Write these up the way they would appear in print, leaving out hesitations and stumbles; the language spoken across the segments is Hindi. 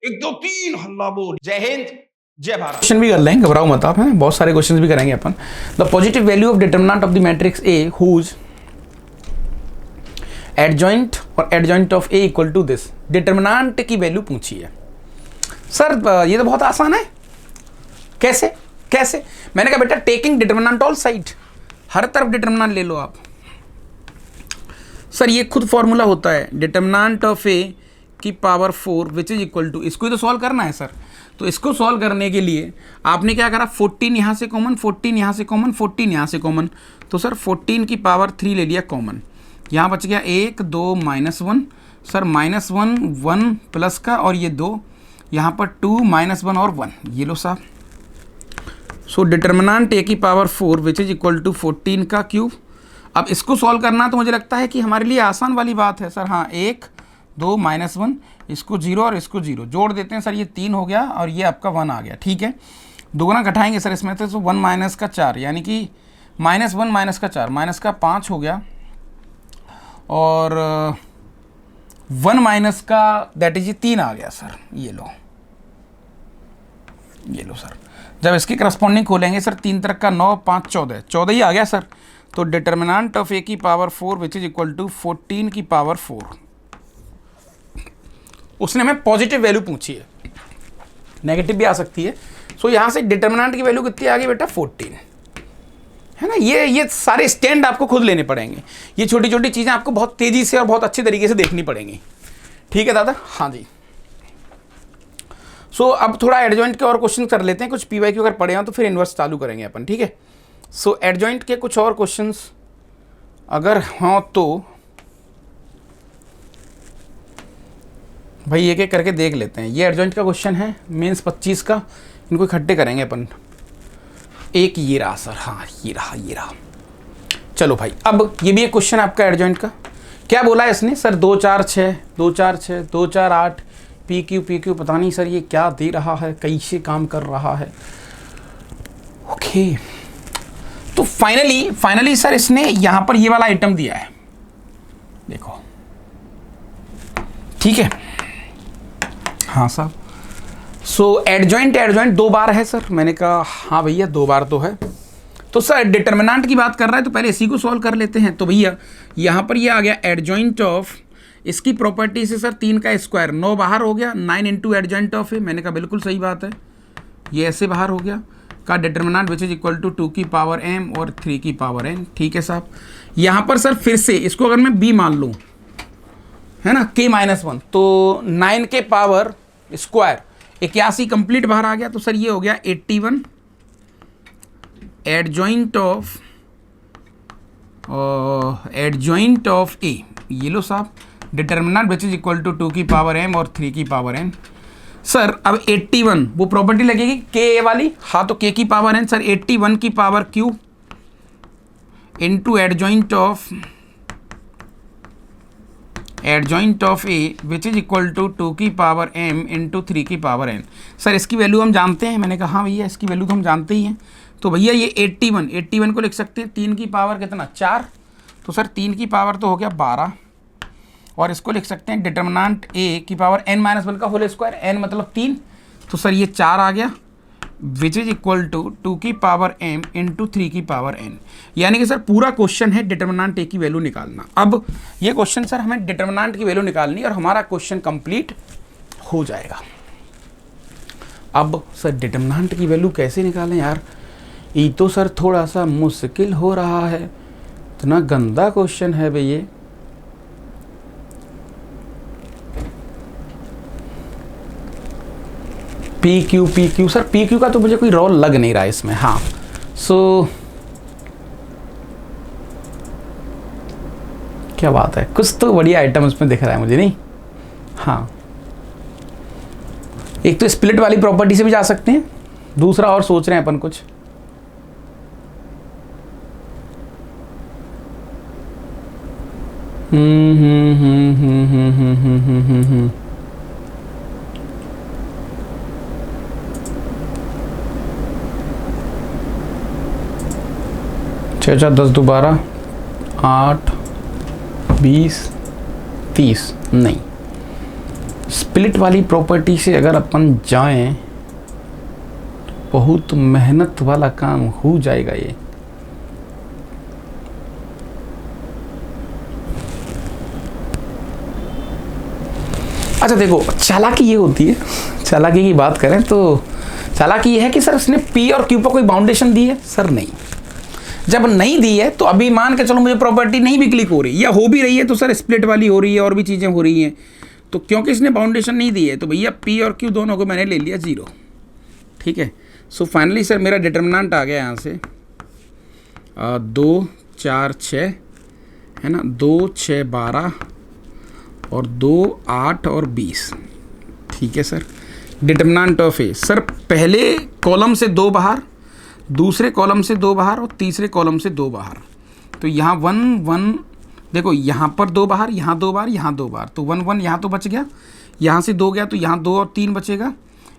1 2 3 हल्ला बोल। जय हिंद, जय भारत। क्वेश्चन भी कर लेंगे, घबराओ मत आप, हैं बहुत सारे क्वेश्चंस भी करेंगे अपन। The positive value of determinant of the matrix A whose adjoint और adjoint of A equal to this. Determinant की वैल्यू पूछी है सर, ये तो बहुत आसान है। कैसे कैसे? मैंने कहा बेटा टेकिंग डिटरमिनेंट ऑल साइड, हर तरफ डिटरमिनेंट ले लो आप। सर ये खुद फॉर्मूला होता है डिटरमिनेंट ऑफ ए की power 4 which is equal to, इसको ही तो सॉल्व करना है सर। तो इसको सॉल्व करने के लिए आपने क्या करा, 14 यहाँ से कॉमन, 14 यहाँ से कॉमन, 14 यहाँ से कॉमन। तो सर 14 की पावर 3 ले लिया कॉमन, यहाँ बच गया 1 2 -1। सर -1 1 प्लस का और ये 2, यहाँ पर 2 -1 और 1, ये लो साहब। सो डिटरमिनेंट ए की power 4 which is equal to 14 का क्यूब। अब इसको सॉल्व करना तो मुझे लगता है कि हमारे लिए आसान वाली बात है सर। हाँ 1 2 -1, इसको 0 और इसको 0 जोड़ देते हैं सर, ये 3 हो गया और ये आपका 1 आ गया। ठीक है, दोगुना घटाएंगे सर इसमें, तो 1 माइनस का 4 यानी कि -1 माइनस का 4 माइनस का 5 हो गया, और 1 माइनस का दैट इज 3 आ गया सर। ये लो सर, जब इसके करस्पॉन्डिंग खोलेंगे सर 3 तरह का 9 5 14 14 ही आ गया सर। तो डिटरमिनेंट ऑफ ए की power 4 which is equal to 14 की पावर 4। उसने हमें पॉजिटिव वैल्यू पूछी है, नेगेटिव भी आ सकती है। सो यहाँ से डिटरमिनेंट की वैल्यू कितनी आ गई बेटा 14, है ना। ये सारे स्टैंड आपको खुद लेने पड़ेंगे, ये छोटी छोटी चीज़ें आपको बहुत तेज़ी से और बहुत अच्छे तरीके से देखनी पड़ेंगी। ठीक है दादा, हाँ जी। सो अब थोड़ा एडजॉइंट के और क्वेश्चन कर लेते हैं, कुछ पीवाईक्यू अगर पढ़े हो तो फिर इन्वर्स चालू करेंगे अपन। ठीक है, सो एडजॉइंट के कुछ और क्वेश्चंस अगर हों तो भाई एक एक करके देख लेते हैं। ये एडजॉइंट का क्वेश्चन है मेंस 25 का, इनको इकट्ठे करेंगे अपन। एक ये रहा सर, हाँ ये रहा। चलो भाई, अब ये भी एक क्वेश्चन आपका एडजॉइंट का। क्या बोला है इसने सर, 2 4 6 2 4 6 2 4 8 पी क्यू पता नहीं सर ये क्या दे रहा है, कैसे काम कर रहा है। ओके, तो फाइनली सर इसने यहां पर ये वाला आइटम दिया है, देखो। ठीक है, हाँ साहब। सो एडजॉइंट 2 बार है सर। मैंने कहा हाँ भैया 2 बार तो है। तो सर डिटरमिनेंट की बात कर रहा है तो पहले इसी को सॉल्व कर लेते हैं। तो भैया यहाँ पर ये आ गया एडजॉइंट ऑफ, इसकी प्रॉपर्टी से सर 3 का स्क्वायर, 9 बाहर हो गया, 9 इंटू एडजॉइंट ऑफ है। मैंने कहा बिल्कुल सही बात है, ये ऐसे बाहर हो गया का determinant which is equal to 2 की पावर m और 3 की पावर n। ठीक है साहब, यहाँ पर सर फिर से इसको अगर मैं b मान लूँ, है ना, k -1, तो 9 के पावर स्क्वायर 81 कंप्लीट बाहर आ गया। तो सर ये हो गया 81 एडजॉइंट ऑफ ए। ये लो साहब, determinant which is equal to 2 की पावर m और 3 की पावर n। सर अब 81 वो प्रॉपर्टी लगेगी के ए वाली, हाँ तो k की पावर n सर 81 की power q into adjoint of A which is equal to 2 की पावर m इंटू 3 की पावर n। सर इसकी वैल्यू हम जानते हैं। मैंने कहा हाँ भैया इसकी वैल्यू तो हम जानते ही हैं। तो भैया ये 81 को लिख सकते हैं 3 की पावर कितना 4, तो सर 3 की पावर तो हो गया 12, और इसको लिख सकते हैं डिटरमिनेंट ए की पावर n-1 का होल स्क्वायर, n मतलब 3, तो सर ये 4 आ गया विच इज इक्वल टू 2 की पावर m इंटू 3 की पावर n। यानी कि सर पूरा क्वेश्चन है डिटरमिनेंट ए की वैल्यू निकालना। अब ये क्वेश्चन सर हमें डिटरमिनेंट की वैल्यू निकालनी और हमारा क्वेश्चन कंप्लीट हो जाएगा। अब सर डिटरमिनेंट की वैल्यू कैसे निकालें यार, ये तो सर थोड़ा सा मुश्किल हो रहा है, इतना गंदा क्वेश्चन है भैया। P Q sir, P Q का तो मुझे कोई रोल लग नहीं रहा है इसमें। हाँ सो क्या बात है, कुछ तो बढ़िया आइटम उसमें दिख रहा है मुझे, नहीं? हाँ, एक तो स्प्लिट वाली प्रॉपर्टी से भी जा सकते हैं, दूसरा और सोच रहे हैं अपन कुछ। छः 4 10 2 12 8 20 30 नहीं, स्प्लिट वाली प्रॉपर्टी से अगर अपन जाएं, बहुत मेहनत वाला काम हो जाएगा ये। अच्छा देखो, चालाकी ये होती है, चालाकी की बात करें तो चालाकी ये है कि सर उसने पी और क्यू पर कोई बाउंडेशन दी है? सर नहीं। जब नहीं दी है तो अभी मान के चलो मुझे प्रॉपर्टी नहीं भी क्लिक हो रही या हो भी रही है तो सर स्प्लिट वाली हो रही है और भी चीज़ें हो रही हैं, तो क्योंकि इसने बाउंडेशन नहीं दी है तो भैया पी और क्यू दोनों को मैंने ले लिया 0। ठीक है, सो फाइनली सर मेरा डिटर्मिनेंट आ गया यहाँ से 2 4 6 है ना, 2 6 12 और 2 8 और 20। ठीक है sir, determinant of A. Sir पहले कॉलम से 2 बाहर, दूसरे कॉलम से 2 बाहर और तीसरे कॉलम से 2 बाहर। तो यहाँ 1 1, देखो यहाँ पर 2 बाहर, यहाँ 2 बार, यहाँ 2 बार, तो 1 1 यहाँ तो बच गया, यहाँ से 2 गया तो यहाँ 2 और 3 बचेगा,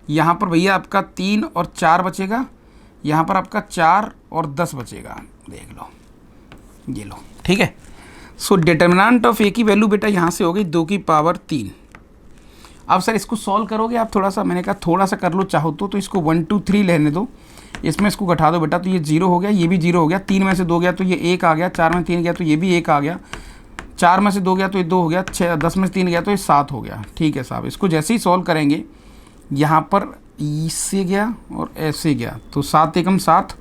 यहाँ पर भैया आपका 3 और 4 बचेगा, यहाँ पर आपका 4 और 10 बचेगा। देख लो, ये लो। ठीक है, सो डिटर्मिनेंट ऑफ ए की वैल्यू बेटा यहाँ से हो गई 2 की पावर 3। अब सर इसको सॉल्व करोगे आप थोड़ा सा, मैंने कहा थोड़ा सा कर लो चाहो तो इसको 1 2 3 लेने दो, इसमें इसको घटा दो बेटा, तो ये 0 हो गया, ये भी 0 हो गया, 3 में से 2 गया तो ये 1 आ गया, 4 में 3 गया तो ये भी 1 आ गया, 4 में से 2 गया तो ये 2 हो गया, 10 में से 3 गया तो ये 7 हो गया। ठीक है साहब, इसको जैसे ही सॉल्व करेंगे यहाँ पर इससे गया और ऐसे गया तो 7 एकम 7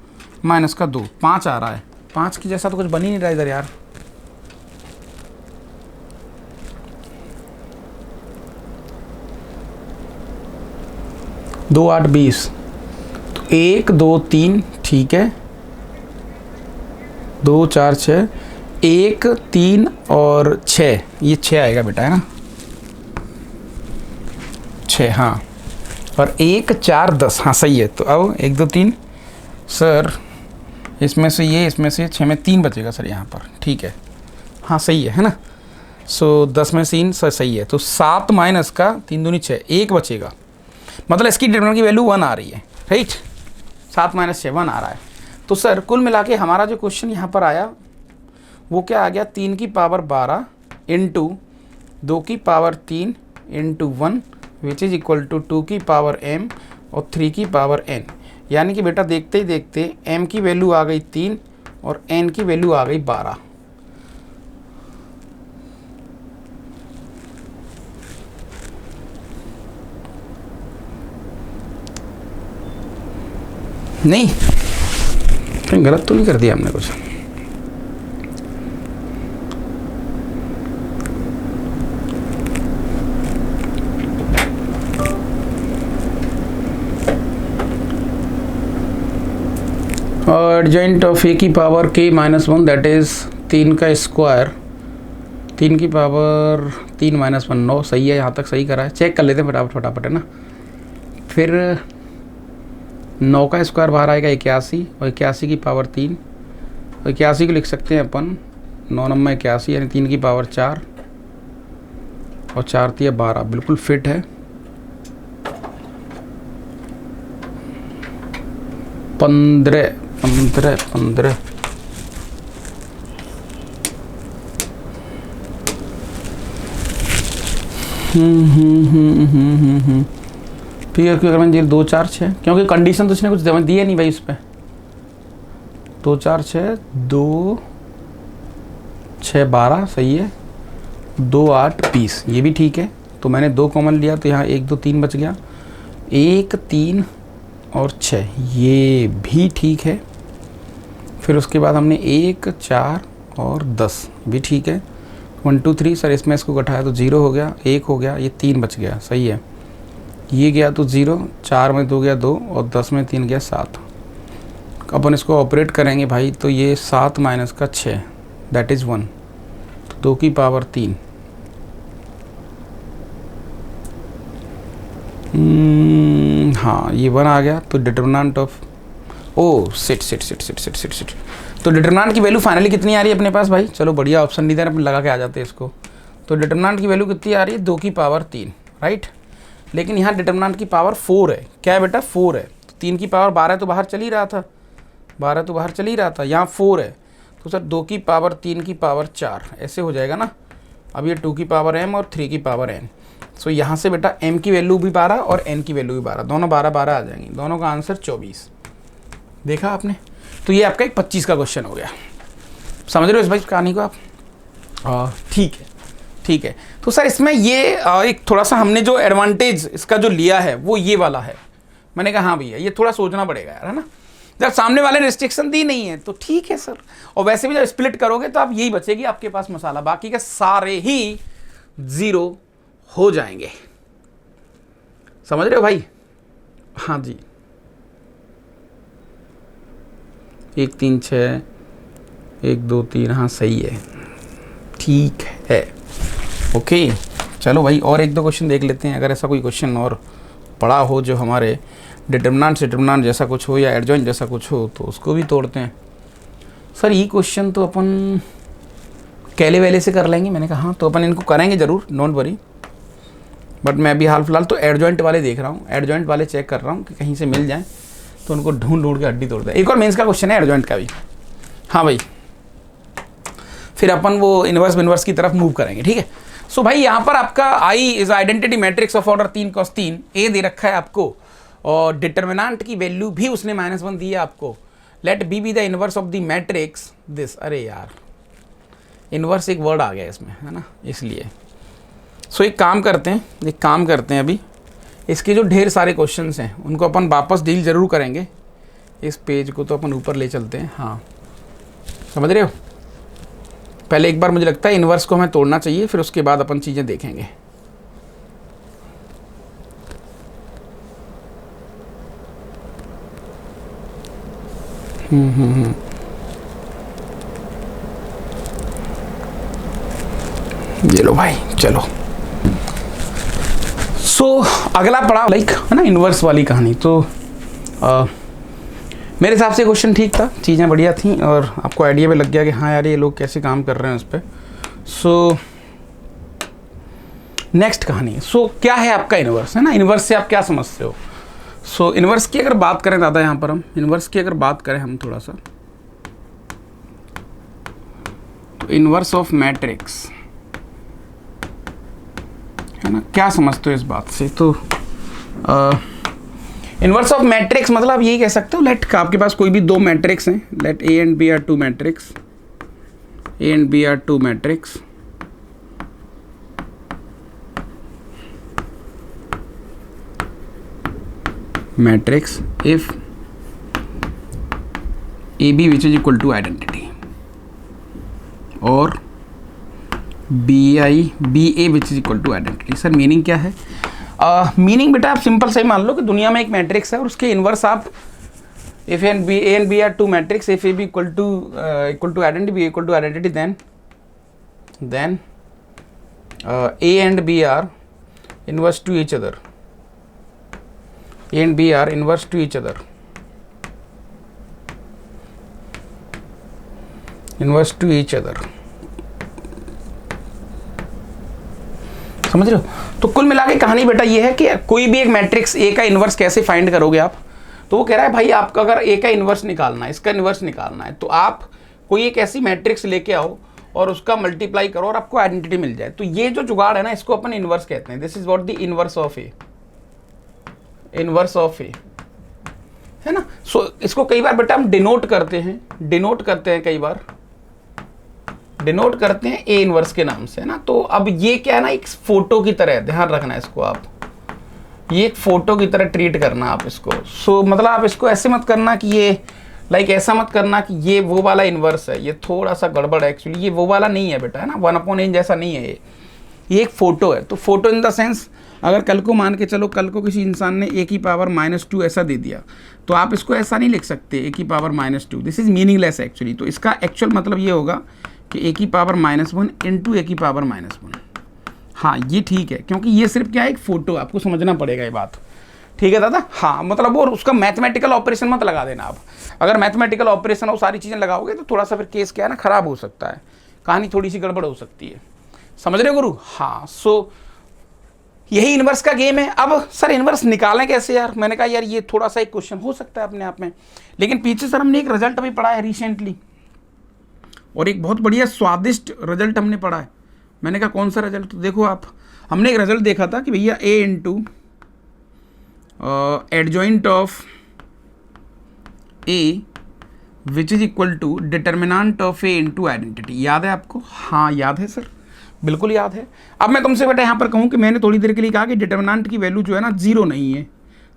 माइनस का 2 5 आ रहा है। 5 की जैसा तो कुछ बन ही नहीं रहा इधर यार। दो 8 20, तो 1 2 3, ठीक है, 2 4 6, 1 3 और 6, ये 6 आएगा बेटा, है ना, 6, हाँ, और 1 4 10, हाँ सही है। तो अब 1 2 3 सर, इसमें से ये, इसमें से 6 में 3 बचेगा सर यहाँ पर। ठीक है, हाँ सही है ना। सो 10 में 3 सर सही है, तो 7 माइनस का 3 दूनी 6, 1 बचेगा, मतलब इसकी डिटर्मिनेंट की वैल्यू 1 आ रही है, राइट। 7 माइनस 6 1 आ रहा है। तो सर कुल मिला के हमारा जो क्वेश्चन यहाँ पर आया वो क्या आ गया, 3 की पावर 12 इंटू 2 की power 3 into 1 which is equal to 2 की पावर m और 3 की पावर n। यानी कि बेटा देखते ही देखते m की वैल्यू आ गई 3 और n की वैल्यू आ गई 12। नहीं, कहीं गलत तो नहीं कर दिया हमने कुछ? और एडजॉइंट ऑफ ए की power k minus 1 that is 3 का स्क्वायर, 3 की पावर 3 माइनस 1 9, सही है, यहाँ तक सही करा है। चेक कर लेते हैं फटाफट फटाफट, है ना। फिर 9 का स्क्वायर बाहर आएगा 81 और 81 की पावर 3, और 81 को लिख सकते हैं अपन 9 9 81, यानी 3 की पावर 4 और 4 3 12, बिल्कुल फिट है। 15 15 15 फिर अगर मैंने 2 4 6, क्योंकि कंडीशन तो उसने कुछ दिया नहीं भाई उस पर। 2 4 6 2 6 12 सही है, 2 8 20 ये भी ठीक है। तो मैंने 2 कॉमन लिया तो यहाँ 1 2 3 बच गया, 1 3 और 6 ये भी ठीक है। फिर उसके बाद हमने 1 4 और 10 भी ठीक है। 1 2 3 सर इसमें इसको घटाया तो 0 हो गया, 1 हो गया, ये 3 बच गया, सही है। ये गया तो 0, 4 में 2 गया 2 और 10 में 3 गया 7। अपन इसको ऑपरेट करेंगे भाई तो ये 7 माइनस का 6 दैट इज़ 1, तो 2 की पावर 3। हाँ ये 1 आ गया, तो डिटर्मिनेंट ऑफ सिट तो डिटर्मिनेंट की वैल्यू फाइनली कितनी आ रही है अपने पास भाई? चलो बढ़िया, ऑप्शन नहीं दे रहे, अपन लगा के आ जाते हैं इसको। तो डिटर्मिनेंट की वैल्यू कितनी आ रही है? 2 की पावर 3, राइट। लेकिन यहाँ डिटर्मिनेंट की पावर 4 है। क्या है बेटा? 4 है। तो 3 की पावर 12 तो बाहर चल ही रहा था, 12 तो बाहर चल ही रहा था, यहाँ 4 है। तो सर 2 की पावर 3 की पावर 4 ऐसे हो जाएगा ना। अब ये 2 की पावर m और 3 की पावर n। सो यहाँ से बेटा m की वैल्यू भी 12 और n की वैल्यू भी 12, दोनों 12 12 आ जाएंगी, दोनों का आंसर 24। देखा आपने? तो ये आपका एक 25 का क्वेश्चन हो गया। समझ रहे हो इस भाई कहानी को आप? ठीक है, ठीक है। तो सर इसमें ये एक थोड़ा सा हमने जो एडवांटेज इसका जो लिया है वो ये वाला है। मैंने कहा हाँ भैया ये थोड़ा सोचना पड़ेगा यार, है ना। जब सामने वाले रिस्ट्रिक्शन दी नहीं है तो ठीक है सर, और वैसे भी जब स्प्लिट करोगे तो आप यही बचेगी आपके पास मसाला, बाकी के सारे ही 0 हो जाएंगे। समझ रहे हो भाई? हाँ जी, 1 3 6 1 2 3, हाँ सही है, ठीक है, ओके। चलो भाई और 1 2 क्वेश्चन देख लेते हैं। अगर ऐसा कोई क्वेश्चन और पड़ा हो जो हमारे डिटरमिनेंट जैसा कुछ हो या एडजॉइंट जैसा कुछ हो तो उसको भी तोड़ते हैं। सर ये क्वेश्चन तो अपन कैले वैले से कर लेंगे। मैंने कहा हाँ, तो अपन इनको करेंगे ज़रूर, डोंट वरी, बट मैं अभी हाल फिलहाल तो एडजॉइंट वाले देख रहा हूँ, एडजॉइंट वाले चेक कर रहा हूँ कि कहीं से मिल जाए तो उनको ढूंढ के हड्डी तोड़ दें। एक और मेंस का क्वेश्चन है एडजॉइंट का भी। हाँ भाई, फिर अपन वो इन्वर्स की तरफ मूव करेंगे, ठीक है। सो भाई यहाँ पर आपका I is identity matrix of order 3 cross 3, A दे रखा है आपको, और डिटर्मिनेंट की वैल्यू भी उसने -1 दी है आपको। Let B be the inverse of the matrix this. अरे यार इनवर्स एक वर्ड आ गया इसमें, है ना, इसलिए। सो एक काम करते हैं अभी इसके जो ढेर सारे क्वेश्चंस हैं उनको अपन वापस डील जरूर करेंगे। इस पेज को तो अपन ऊपर ले चलते हैं। हाँ समझ रहे हो? पहले एक बार मुझे लगता है इनवर्स को हमें तोड़ना चाहिए, फिर उसके बाद अपन चीज़ें देखेंगे। ये लो भाई, चलो। सो अगला पड़ा लाइक, है ना, इनवर्स वाली कहानी। तो मेरे हिसाब से क्वेश्चन ठीक था, चीज़ें बढ़िया थी और आपको आइडिया भी लग गया कि हाँ यार ये लोग कैसे काम कर रहे हैं उस पर। सो नेक्स्ट कहानी। सो क्या है आपका इनवर्स, है ना, इनवर्स से आप क्या समझते हो? सो इनवर्स की अगर बात करें दादा, यहाँ पर हम इनवर्स की अगर बात करें हम थोड़ा सा, तो इनवर्स ऑफ मैट्रिक्स, है ना, क्या समझते हो इस बात से? तो इनवर्स ऑफ मैट्रिक्स मतलब आप यही कह सकते हो, लेट आपके पास कोई भी 2 मैट्रिक्स हैं, let A and B are 2 matrix, A and B are 2 matrix, matrix if A B which is equal to identity, और B I B A which is equal to identity. Sir meaning क्या है? मीनिंग बेटा आप सिंपल से मान लो कि दुनिया में एक मैट्रिक्स है और उसके इनवर्स आप if A and B are 2 matrix, if A B equal to identity, B equal to identity, then A and B are inverse to each other, A and B are inverse to each other, inverse to each other. समझ रहे हो? तो कुल मिला के कहानी बेटा ये है कि कोई भी एक मैट्रिक्स ए का इन्वर्स कैसे फाइंड करोगे आप? तो वो कह रहा है भाई आपका अगर ए का इन्वर्स निकालना है, इसका इन्वर्स निकालना है, तो आप कोई एक ऐसी मैट्रिक्स लेके आओ और उसका मल्टीप्लाई करो और आपको आइडेंटिटी मिल जाए। तो ये जो जुगाड़ है ना, इसको अपन इन्वर्स कहते हैं। This is what the inverse of A, inverse of A, है ना। सो इसको कई बार बेटा हम डिनोट करते हैं कई बार डिनोट करते हैं ए इनवर्स के नाम से, है ना। तो अब ये क्या है ना, एक फोटो की तरह, ध्यान रखना है इसको आप, ये एक फोटो की तरह ट्रीट करना आप इसको। सो मतलब आप इसको ऐसे मत करना कि ये लाइक ऐसा मत करना कि ये वो वाला इनवर्स है, ये थोड़ा सा गड़बड़ है एक्चुअली, ये वो वाला नहीं है बेटा, है ना, 1/n जैसा नहीं है ये एक फोटो है। तो फोटो इन द सेंस अगर कल को मान के चलो, कल को किसी इंसान ने ए की पावर -2 ऐसा दे दिया, तो आप इसको ऐसा नहीं लिख सकते ए की power -2, this is meaningless actually. तो इसका एक्चुअल मतलब ये होगा कि ए की पावर -1 इंटू ए की पावर -1। हाँ ये ठीक है, क्योंकि ये सिर्फ क्या है, एक फोटो, आपको समझना पड़ेगा ये बात, ठीक है दादा। हाँ मतलब वो उसका मैथमेटिकल ऑपरेशन मत लगा देना आप, अगर मैथमेटिकल ऑपरेशन और सारी चीज़ें लगाओगे तो थोड़ा सा फिर केस क्या है ना, खराब हो सकता है, कहानी थोड़ी सी गड़बड़ हो सकती है। समझ रहे हो गुरु? हाँ। सो यही इनवर्स का गेम है। अब सर इनवर्स निकालें कैसे यार? मैंने कहा यार ये थोड़ा सा एक क्वेश्चन हो सकता है अपने आप में, लेकिन पीछे सर हमने एक रिजल्ट अभी पढ़ा है रिसेंटली, और एक बहुत बढ़िया स्वादिष्ट रिजल्ट हमने पढ़ा है। मैंने कहा कौन सा रिजल्ट? देखो आप, हमने एक रिजल्ट देखा था कि भैया a into adjoint of a which is equal to determinant of a into identity. याद है आपको? हाँ याद है सर, बिल्कुल याद है। अब मैं तुमसे बेटा यहाँ पर कहूँ कि मैंने थोड़ी देर के लिए कहा कि डिटर्मिनेंट की वैल्यू जो है ना 0 नहीं है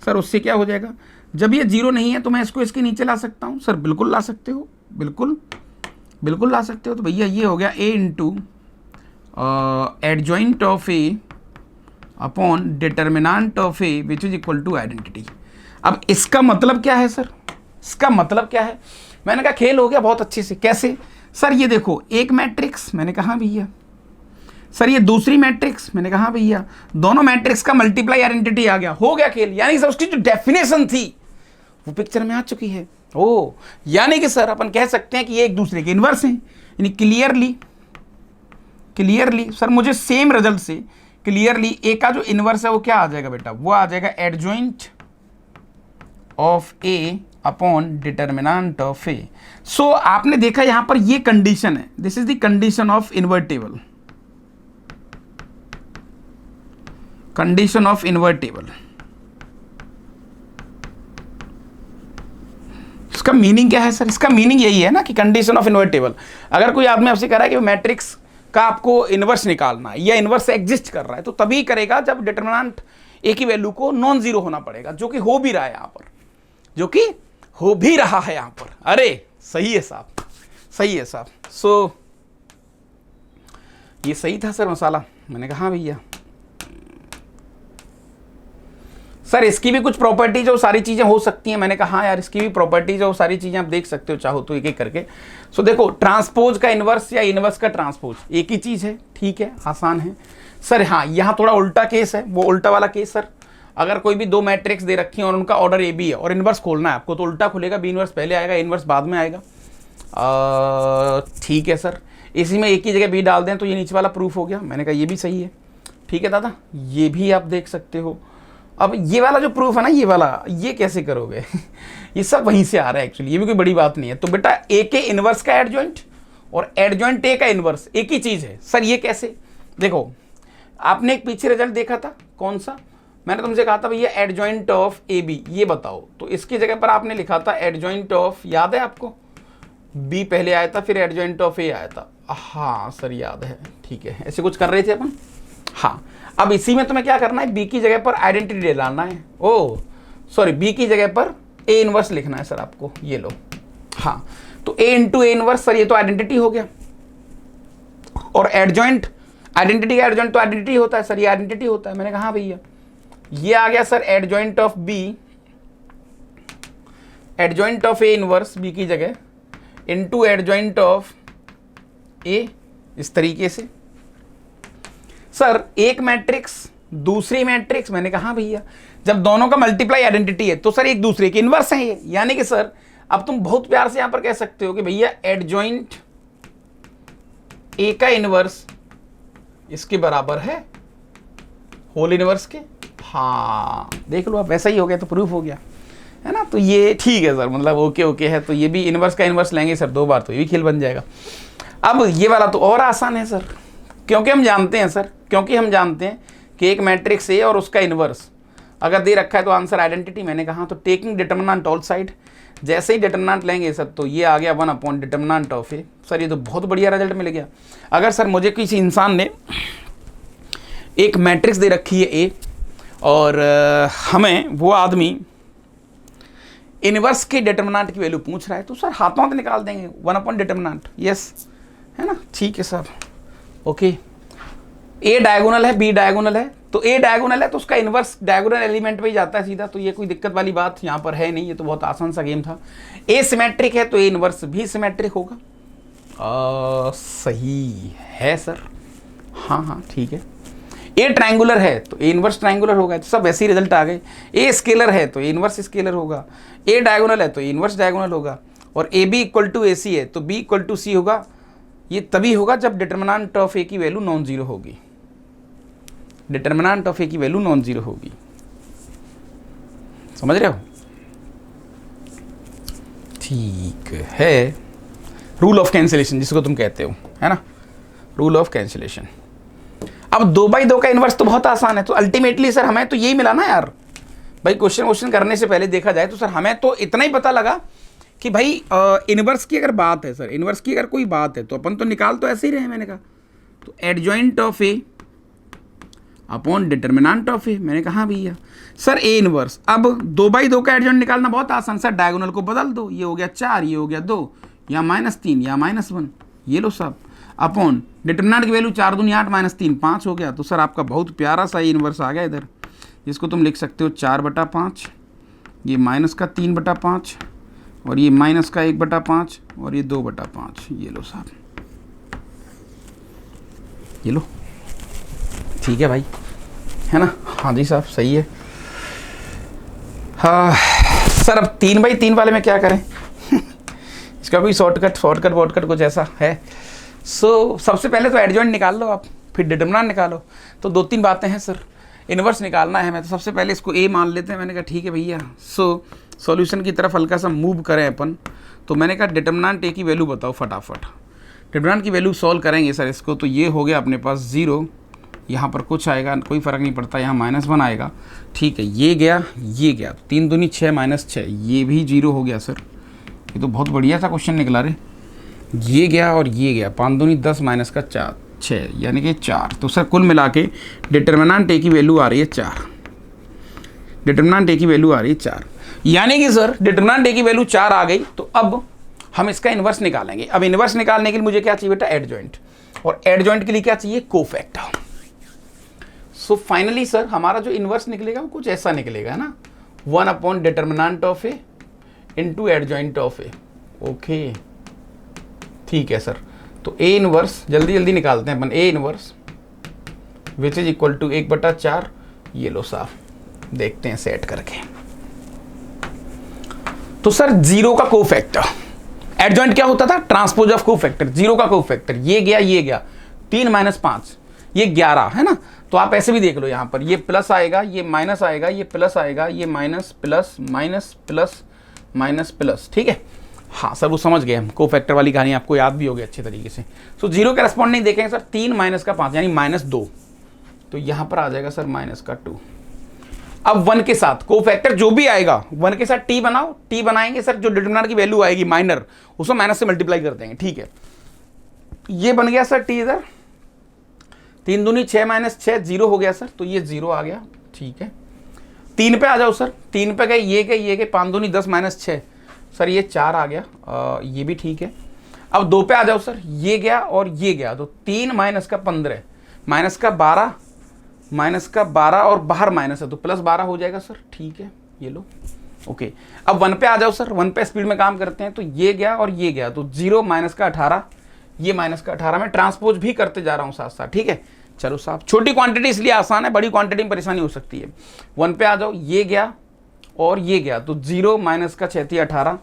सर, उससे क्या हो जाएगा? जब ये 0 नहीं है तो मैं इसको इसके नीचे ला सकता हूँ सर। बिल्कुल ला सकते हो, बिल्कुल बिल्कुल ला सकते हो। तो भैया ये हो गया a into adjoint of a upon determinant of a which is equal to identity. अब इसका मतलब क्या है सर? इसका मतलब क्या है? मैंने कहा खेल हो गया बहुत अच्छे से। कैसे सर? ये देखो एक मैट्रिक्स, मैंने कहा भैया सर ये दूसरी मैट्रिक्स, मैंने कहा भैया दोनों मैट्रिक्स का मल्टीप्लाई आइडेंटिटी आ गया, हो गया खेल। यानी सर उसकी जो डेफिनेशन थी वो पिक्चर में आ चुकी है। ओ यानी कि सर अपन कह सकते हैं कि ये एक दूसरे के इन्वर्स हैं। यानी क्लियरली सर मुझे सेम रिजल्ट से क्लियरली ए का जो इन्वर्स है वो क्या आ जाएगा बेटा? वो आ जाएगा adjoint of A upon determinant of A. So आपने देखा यहां पर ये कंडीशन है, this is the condition of invertible, condition of invertible. इसका मीनिंग क्या है सर? इसका मीनिंग यही है ना कि कंडीशन ऑफ इन्वर्टेबल। अगर कोई आदमी आपसे कह रहा है कि मैट्रिक्स का आपको इन्वर्स निकालना है या इन्वर्स एग्जिस्ट कर रहा है तो तभी करेगा जब डिटर्मिनेंट ए की वैल्यू को नॉन जीरो होना पड़ेगा, जो कि हो भी रहा है यहां पर, जो कि हो भी रहा है यहां पर। अरे सही है साहब, सही है साहब। सो ये सही था सर मसाला। मैंने कहा हाँ भैया सर इसकी भी कुछ प्रॉपर्टीज और सारी चीजें हो सकती हैं। मैंने कहा हाँ यार इसकी भी प्रॉपर्टीज और सारी चीजें आप देख सकते हो चाहो तो एक एक करके। सो देखो ट्रांसपोज का इन्वर्स या इन्वर्स का ट्रांसपोज एक ही चीज है, ठीक है, आसान है सर। हाँ यहाँ थोड़ा उल्टा केस है, वो उल्टा वाला केस सर, अगर कोई भी दो मैट्रिक्स दे रखी है और उनका ऑर्डर ए बी है और इन्वर्स खोलना है आपको तो उल्टा खुलेगा, बी इन्वर्स पहले आएगा, इन्वर्स बाद में आएगा। ठीक है सर, इसी में एक ही जगह बी डाल दें तो ये नीचे वाला प्रूफ हो गया। मैंने कहा ये भी सही है, ठीक है दादा, ये भी आप देख सकते हो। अब ये वाला जो प्रूफ है ना, ये वाला, ये कैसे करोगे? ये सब वहीं से आ रहा है एक्चुअली, ये भी कोई बड़ी बात नहीं है। तो बेटा ए के इन्वर्स का एडजॉइंट और एडजॉइंट ए का इन्वर्स एक ही चीज है सर। ये कैसे? देखो आपने एक पीछे रिजल्ट देखा था, कौन सा? मैंने तुमसे कहा था भैया एडजॉइंट ऑफ ए बी, ये बताओ। तो इसकी जगह पर आपने लिखा था एडजॉइंट ऑफ, याद है आपको? बी पहले आया था, फिर एडजॉइंट ऑफ ए आया था। हाँ सर याद है, ठीक है, ऐसे कुछ कर रहे थे अपन। हाँ अब इसी में तुम्हें क्या करना है, बी की जगह पर आइडेंटिटी डालना है। ओ सॉरी, बी की जगह पर ए इनवर्स लिखना है सर आपको, ये लो। हाँ तो ए इंटू ए इनवर्स सर, ये तो आइडेंटिटी हो गया। और एडजॉइंट, आइडेंटिटी का एडजॉइंट तो आइडेंटिटी होता है सर, ये आइडेंटिटी होता है। मैंने कहा हाँ भैया, ये आ गया sir adjoint of B, adjoint of A inverse B की जगह इंटू एडजॉइंट ऑफ ए, इस तरीके से सर। एक मैट्रिक्स दूसरी मैट्रिक्स, मैंने कहा भैया जब दोनों का मल्टीप्लाई आइडेंटिटी है तो सर एक दूसरे के इनवर्स है ये। यानी कि सर अब तुम बहुत प्यार से यहां पर कह सकते हो कि भैया एडजॉइंट ए का इनवर्स इसके बराबर है होल इनवर्स के। हाँ देख लो आप, वैसा ही हो गया तो प्रूफ हो गया, है ना? तो ये ठीक है सर, मतलब ओके ओके है। तो ये भी इनवर्स का इनवर्स लेंगे सर दो बार तो ये भी खेल बन जाएगा। अब ये वाला तो और आसान है सर, क्योंकि हम जानते हैं सर, क्योंकि हम जानते हैं कि एक मैट्रिक्स ए और उसका इनवर्स अगर दे रखा है तो आंसर आइडेंटिटी। मैंने कहा तो टेकिंग डिटर्मिनेंट ऑल साइड, जैसे ही डिटर्मिनेंट लेंगे सर तो ये आ गया 1 upon determinant of A. Sir ये तो बहुत बढ़िया रिजल्ट मिल गया। अगर सर मुझे किसी इंसान ने एक मैट्रिक्स दे रखी है ए और हमें वो आदमी इनवर्स के डिटर्मिनेंट की वैल्यू पूछ रहा है तो सर हाथों हाथ निकाल देंगे 1 अपॉन डिटर्मिनेंट, यस, है ना? ठीक है साहब, ओके। ए डायगोनल है, बी डायगोनल है, तो ए डायगोनल है तो उसका इनवर्स डायगोनल एलिमेंट पे ही जाता है सीधा, तो ये कोई दिक्कत वाली बात यहाँ पर है नहीं, ये तो बहुत आसान सा गेम था। ए सिमेट्रिक है तो ए इनवर्स भी सिमेट्रिक होगा। सही है सर, हाँ हाँ ठीक है। ए ट्रायंगुलर है तो ए इनवर्स ट्रायंगुलर होगा, तो सब ऐसे ही रिजल्ट आ गए। ए स्केलर है तो ए इनवर्स स्केलर होगा, ए डायगोनल है तो ए इनवर्स डायगोनल होगा, और ए बी इक्वल टू ए सी है तो बी इक्वल टू सी होगा। ये तभी होगा जब डिटर्मिनेंट ऑफ ए की वैल्यू नॉन जीरो होगी, डिटर्मिनेंट ऑफ ए की वैल्यू नॉन जीरो होगी। समझ रहे हो? ठीक है, रूल ऑफ कैंसिलेशन जिसको तुम कहते हो, है ना? Rule of cancellation. अब 2/2 का इन्वर्स तो बहुत आसान है, तो अल्टीमेटली सर हमें तो यही मिला ना यार भाई। क्वेश्चन करने से पहले देखा जाए तो सर हमें तो इतना ही पता लगा कि भाई इन्वर्स की अगर बात है सर, इन्वर्स की अगर कोई बात है तो अपन तो निकाल तो ऐसे ही रहे। मैंने कहा तो adjoint of A upon determinant of A, मैंने कहा भैया सर ए इन्वर्स। अब 2/2 का एडजॉइंट निकालना बहुत आसान सर, डायगोनल को बदल दो, ये हो गया 4, ये हो गया 2, या -3 या -1, ये लो साहब, अपॉन डिटर्मिनेंट की वैल्यू 4 दूनी 8 -3 5 हो गया। तो सर आपका बहुत प्यारा सा इन्वर्स आ गया इधर, जिसको तुम लिख सकते हो 4/5, ये -3/5 और ये -1/5 और ये 2/5, ये लो साहब, ये लो, ठीक है भाई, है ना। हाँ जी साहब सही है। हाँ सर अब 3/3 वाले में क्या करें इसका कोई शॉर्टकट कुछ ऐसा है? सबसे पहले तो एडजॉइंट निकाल लो आप, फिर डिटर्मिनेंट निकालो। तो 2-3 बातें हैं सर, इन्वर्स निकालना है हमें, तो सबसे पहले इसको ए मान लेते हैं। मैंने कहा ठीक है भैया। सॉल्यूशन की तरफ हल्का सा मूव करें अपन, तो मैंने कहा डिटर्मिनेंट ए की वैल्यू बताओ फटाफट। डिटर्मिनेंट की वैल्यू सॉल्व करेंगे सर इसको, तो ये हो गया अपने पास 0, यहाँ पर कुछ आएगा कोई फ़र्क नहीं पड़ता, यहाँ -1 आएगा, ठीक है, ये गया 3 दूनी 6 -6, ये भी 0 हो गया सर। ये तो बहुत बढ़िया सा क्वेश्चन निकला रे। ये गया और ये गया, 5 दूनी 10 -4 6, यानी कि 4। तो सर कुल मिला के डिटर्मिनेंट ए की वैल्यू आ रही है 4, डिटर्मिनेंट ए की वैल्यू आ रही है 4, यानी कि सर डिटर्मिनेंट ए की वैल्यू 4 आ गई। तो अब हम इसका इन्वर्स निकालेंगे। अब इन्वर्स निकालने के लिए मुझे क्या चाहिए बेटा? एडजॉइंट, और एडजॉइंट के लिए क्या चाहिए? कोफैक्टर। सो फाइनली सर हमारा जो इन्वर्स निकलेगा वो कुछ ऐसा निकलेगा ना, 1 upon determinant of A into adjoint of A. Okay ठीक है सर। तो ए इन्वर्स जल्दी निकालते हैं अपन। A inverse which is equal to 1/4, ये लो साहब, देखते हैं सेट करके। तो सर 0 का कोफैक्टर, एडजॉइंट क्या होता था? Transpose of cofactor. 0 का कोफैक्टर, ये गया 3 -5, ये 11 है ना। तो आप ऐसे भी देख लो, यहाँ पर ये प्लस आएगा, ये माइनस आएगा, ये प्लस आएगा, ये minus plus minus plus minus plus, ठीक है। हाँ सर वो समझ गए हम, कोफैक्टर वाली कहानी आपको याद भी होगी अच्छे तरीके से। सो 0 के रेस्पॉन्डिंग देखेंगे सर, 3 - 5 यानी -2, तो यहाँ पर आ जाएगा सर -2। अब 1 के साथ कोफैक्टर जो भी आएगा 1 के साथ टी बनाओ, टी बनाएंगे सर, जो डिटर्मिनेंट की वैल्यू आएगी माइनर, उसको माइनस से मल्टीप्लाई कर देंगे, ठीक है। ये बन गया सर टी इधर, 3 दूनी 6 -6, 0 हो गया सर, तो ये 0 आ गया, ठीक है। 3 पे आ जाओ सर, 3 पे गए, ये गए 5 दूनी 10 -6, सर ये 4 आ गया, ये भी ठीक है। अब 2 पे आ जाओ सर, ये गया और ये गया, तो 3 - 15 -12 और बाहर माइनस है तो +12 हो जाएगा सर, ठीक है, ये लो। ओके अब 1 पे आ जाओ सर, 1 पे स्पीड में काम करते हैं, तो ये गया और ये गया, तो 0 -18, ये -18, मैं ट्रांसपोज भी करते जा रहा हूँ साथ साथ, ठीक है। चलो साहब, छोटी क्वांटिटी इसलिए आसान है, बड़ी क्वांटिटी में परेशानी हो सकती है। 1 पे आ जाओ, ये गया और ये गया, तो 0 -6 18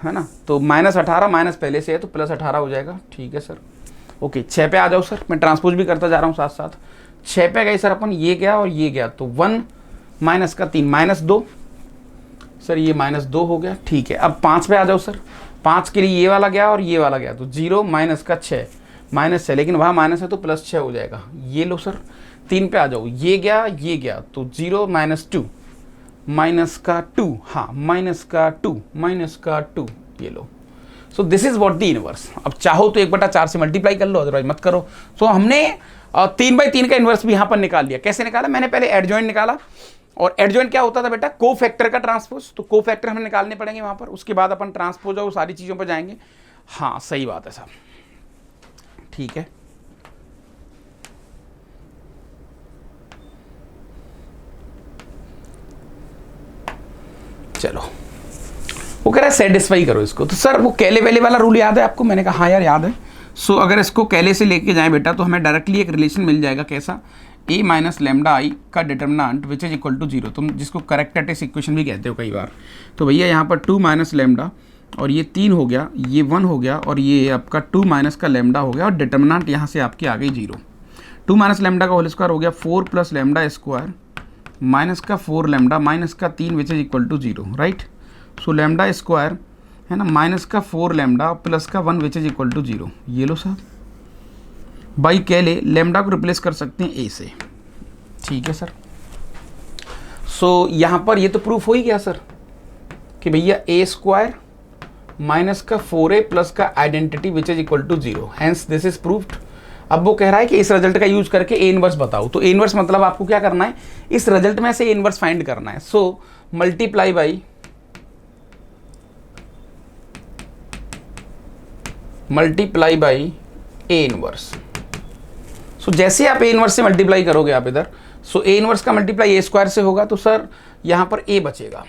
है ना, तो -18 माइनस पहले से है तो +18 हो जाएगा, ठीक है सर। ओके 6 पे आ जाओ सर, मैं ट्रांसपोज भी करता जा रहा हूँ साथ साथ। 6 पे गए सर अपन, ये गया और ये गया, तो 1 -3 -2, सर ये -2 हो गया, ठीक है। अब 5 पे आ जाओ सर, 5 के लिए ये वाला गया और ये वाला गया, तो 0 -6 -6, लेकिन वहाँ माइनस है तो +6 हो जाएगा, ये लो सर। 3 पे आ जाओ, ये गया, तो 0 -2 -2, हाँ -2, ये लो। So this is what the inverse. अब चाहो तो 1/4 से मल्टीप्लाई कर लो, अदरवाइज मत करो। सो हमने 3/3 का इनवर्स भी यहाँ पर निकाल लिया। कैसे निकाला? मैंने पहले एडजॉइंट निकाला, और एडजॉइंट क्या होता था बेटा? कोफैक्टर का ट्रांसपोज, तो कोफैक्टर हमें निकालने पड़ेंगे वहाँ पर, उसके बाद अपन ट्रांसपोज और सारी चीज़ों पर जाएंगे। हाँ सही बात है साहब, ठीक है। चलो वो कह रहा है सेटिस्फाई करो इसको, तो सर वो कैले वेले वाला रूल याद है आपको? मैंने कहा हाँ यार याद है। सो अगर इसको कैले से लेके जाएं बेटा, तो हमें डायरेक्टली एक रिलेशन मिल जाएगा, कैसा? a - λI का determinant which is equal to 0, तुम जिसको करेक्टेटिस इक्वेशन भी कहते हो कई बार। तो भैया यहाँ पर 2 - λ और ये 3 हो गया, ये 1 हो गया, और ये आपका 2 - का लैम्डा हो गया, और डिटर्मिनेंट यहाँ से आपकी आ गई 0। 2 - λ का होल स्क्वायर हो गया 4 + λ² माइनस का 4 λ माइनस का 3 which is equal to 0, right. So λ² है ना, माइनस का 4 λ प्लस का 1 विच इज इक्वल टू 0, ये लो साहब। बाई कैले लेमडा को रिप्लेस कर सकते हैं ए से, ठीक है सर। सो यहाँ पर ये तो प्रूफ हो ही गया सर कि भैया ए स्क्वायर माइनस का 4a प्लस का identity which is equal to 0, hence this is proved. अब वो कह रहा है कि इस रिजल्ट का यूज करके ए इनवर्स बताओ, तो ए इनवर्स मतलब आपको क्या करना है, इस रिजल्ट में से ए इनवर्स फाइंड करना है। So multiply by A inverse. So जैसे आप ए इनवर्स से मल्टीप्लाई करोगे आप इधर, सो ए इनवर्स का मल्टीप्लाई ए स्क्वायर से होगा, तो सर यहाँ पर ए बचेगा,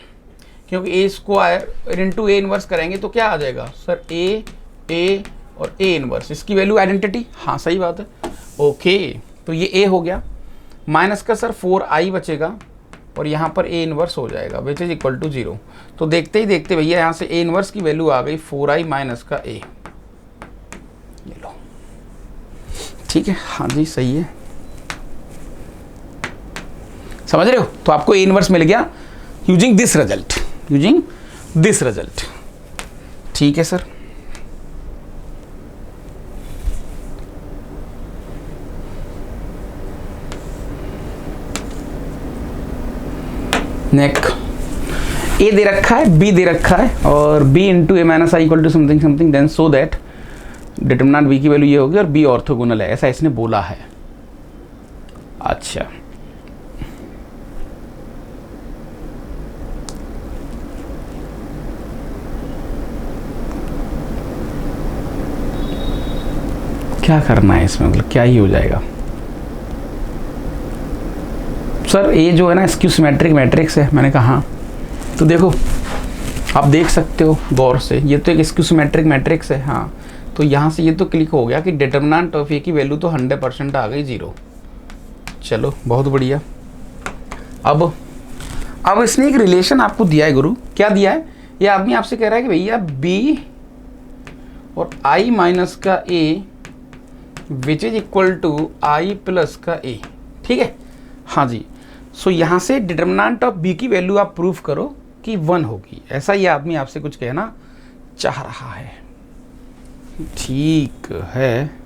क्योंकि A square into A inverse करेंगे तो क्या आ जाएगा सर, ए और ए इनवर्स, इसकी वैल्यू आइडेंटिटी, हाँ सही बात है, ओके। तो ये ए हो गया, माइनस का सर 4i बचेगा और यहाँ पर ए इनवर्स हो जाएगा विच इज इक्वल टू 0। तो देखते ही देखते भैया यहाँ से ए इनवर्स की वैल्यू आ गई 4i माइनस का ए, ये लो, ठीक है, हाँ जी सही है, समझ रहे हो। तो आपको ए इनवर्स मिल गया यूजिंग दिस रिजल्ट, ठीक है सर। नेक्स्ट ए दे रखा है, बी दे रखा है, और b into A minus I equal to something then so that determinant b की वैल्यू ये होगी और b ऑर्थोगोनल है, ऐसा इसने बोला है। अच्छा, क्या करना है इसमें, मतलब क्या ही हो जाएगा सर। ये जो है ना स्क्यू सिमेट्रिक मैट्रिक्स है, मैंने कहा हाँ, तो देखो आप देख सकते हो गौर से, ये तो एक स्क्यू सिमेट्रिक मैट्रिक्स है, हाँ। तो यहाँ से ये तो क्लिक हो गया कि डिटरमिनेंट ऑफ ए की वैल्यू तो 100% आ गई 0। चलो बहुत बढ़िया। अब इसने एक रिलेशन आपको दिया है गुरु, क्या दिया है, ये आदमी आपसे कह रहा है कि भैया b और i माइनस का a which is equal to i plus का a, ठीक है, हाँ जी। सो यहाँ से डिटरमिनेंट ऑफ b की वैल्यू आप प्रूव करो कि 1 होगी, ऐसा ये आदमी आपसे कुछ कहना चाह रहा है, ठीक है।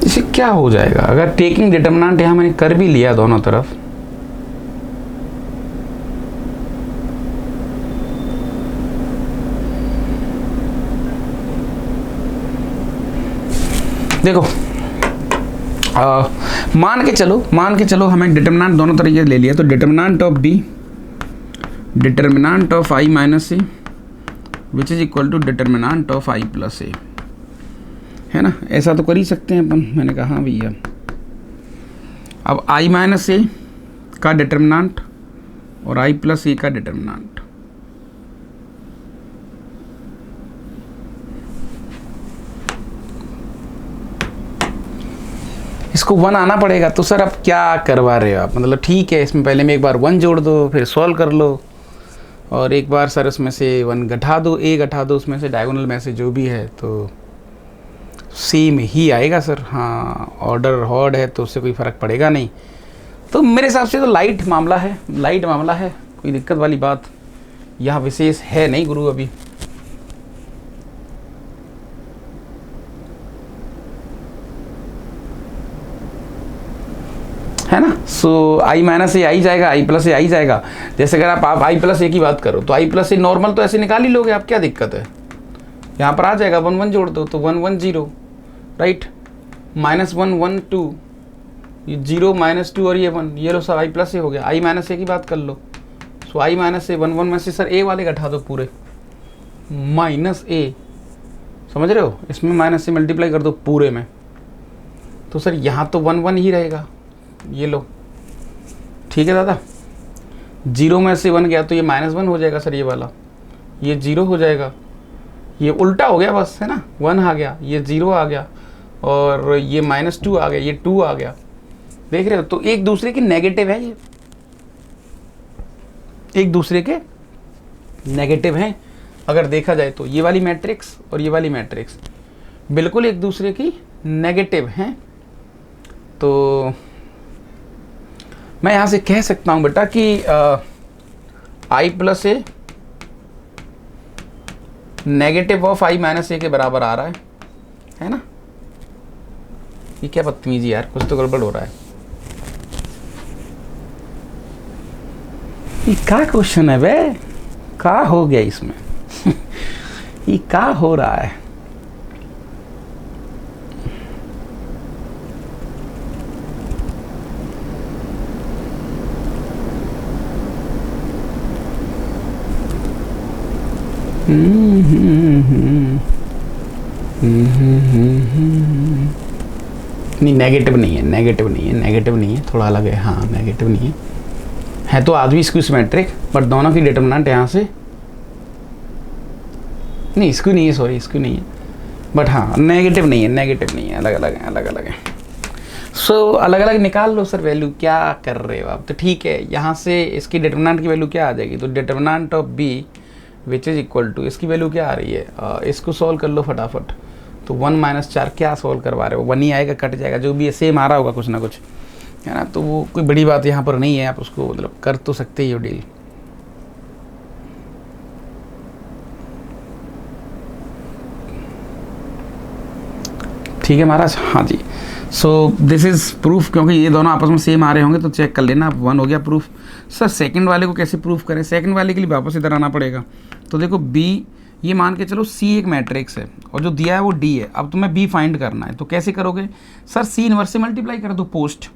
इसे क्या हो जाएगा अगर टेकिंग डिटरमिनेंट यहाँ मैंने कर भी लिया दोनों तरफ, देखो मान के चलो हमें डिटरमिनेंट दोनों तरीके ले लिया, तो determinant of b determinant of i minus A which is equal to determinant of i plus A, है ना, ऐसा तो कर ही सकते हैं अपन। मैंने कहा हाँ भैया, अब i माइनस ए का डिटरमिनेंट और i प्लस ए का डिटरमिनेंट, इसको 1 आना पड़ेगा। तो सर अब क्या करवा रहे हो आप, मतलब ठीक है इसमें पहले में एक बार 1 जोड़ दो, फिर सॉल्व कर लो, और एक बार सर उसमें से 1 घटा दो, a घटा दो उसमें से, डायगोनल में से जो भी है, तो सेम ही आएगा सर। हाँ ऑर्डर हॉर्ड है तो उससे कोई फ़र्क पड़ेगा नहीं। तो मेरे हिसाब से तो लाइट मामला है, कोई दिक्कत वाली बात यहाँ विशेष है नहीं गुरु अभी, है ना। सो i माइनस ए आई जाएगा, i प्लस ए आई जाएगा। जैसे अगर आप i प्लस ए की बात करो तो i प्लस ए नॉर्मल तो ऐसे निकाल ही लोगे आप, क्या दिक्कत है, यहाँ पर आ जाएगा 1 1 जोड़ दो तो 1 1 0, राइट, -1 1 2, ये 0 -2 और ये 1, ये लो सब i प्लस ए हो गया। i माइनस ए की बात कर लो, सो i माइनस ए 1 1 में से सर a वाले घटा दो पूरे, माइनस ए, समझ रहे हो, इसमें माइनस से मल्टीप्लाई कर दो पूरे में, तो सर यहाँ तो 1 1 ही रहेगा, ये लो, ठीक है दादा। 0 में से 1 गया तो ये -1 हो जाएगा सर, ये वाला, ये 0 हो जाएगा, ये उल्टा हो गया बस, है ना, 1 आ गया, ये 0 आ गया, और ये -2 आ गया, ये 2 आ गया, देख रहे हो। तो एक दूसरे के नेगेटिव है, ये एक दूसरे के नेगेटिव हैं अगर देखा जाए तो, ये वाली मैट्रिक्स और ये वाली मैट्रिक्स बिल्कुल एक दूसरे की नेगेटिव हैं, तो मैं यहाँ से कह सकता हूँ बेटा कि I plus A negative of I minus A के बराबर आ रहा है ना। ये क्या बदतमीजी यार, कुछ तो गड़बड़ हो रहा है। ये क्या क्वेश्चन है बे, क्या हो गया इसमें ये क्या हो रहा है। नहीं नेगेटिव नहीं है, नेगेटिव नहीं है, नेगेटिव नहीं है, थोड़ा अलग है। हाँ नेगेटिव नहीं है तो आज भी इसको सिमेट्रिक, बट दोनों की डिटरमिनेंट यहाँ से नहीं, इसको नहीं है, सॉरी इसको नहीं है, बट हाँ नेगेटिव नहीं है, नेगेटिव नहीं है, अलग अलग है, अलग अलग है। सो अलग अलग निकाल लो सर वैल्यू, क्या कर रहे हो आप। तो ठीक है, यहाँ से इसकी डिटरमिनेंट की वैल्यू क्या आ जाएगी, तो determinant of B which is equal to, इसकी वैल्यू क्या आ रही है, इसको सॉल्व कर लो फटाफट। तो 1 माइनस 4 क्या सॉल्व करवा रहे हो, 1 ही आएगा, कट जाएगा, जो भी है सेम आ रहा होगा कुछ ना कुछ, है ना। तो वो कोई बड़ी बात यहाँ पर नहीं है, आप उसको मतलब कर तो सकते ही हो डील। ठीक है महाराज, हाँ जी। सो दिस इज़ प्रूफ, क्योंकि ये दोनों आपस में सेम आ रहे होंगे तो चेक कर लेना, 1 हो गया प्रूफ। सर सेकंड वाले को कैसे प्रूफ करें, सेकंड वाले के लिए वापस इधर आना पड़ेगा। तो देखो बी, ये मान के चलो सी एक मैट्रिक्स है और जो दिया है वो डी है, अब तुम्हें बी फाइंड करना है। तो कैसे करोगे सर, सी इनवर्स से मल्टीप्लाई कर दो, पोस्ट।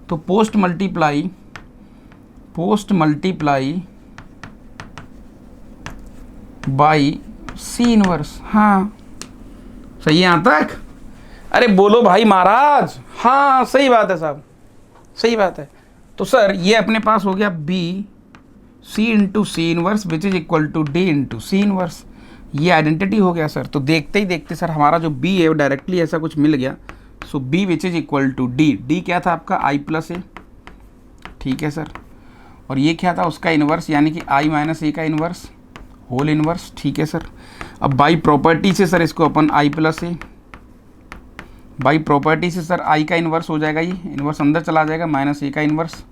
तो post multiply by C inverse. हाँ सही है यहाँ तक, अरे बोलो भाई महाराज, हाँ सही बात है साहब, सही बात है। तो सर ये अपने पास हो गया B C into C inverse which is equal to D into C inverse, ये आइडेंटिटी हो गया सर। तो देखते ही देखते सर हमारा जो बी है वो डायरेक्टली ऐसा कुछ मिल गया। So B which is equal to D, D क्या था आपका आई प्लस ए, ठीक है सर, और ये क्या था उसका इन्वर्स, यानी कि आई माइनस ए का इन्वर्स, होल इन्वर्स, ठीक है सर। अब बाई प्रॉपर्टी से सर इसको अपन आई प्लस ए, बाई प्रॉपर्टी से सर आई का इन्वर्स हो जाएगा, ये इन्वर्स अंदर चला जाएगा, माइनस ए का इन्वर्स,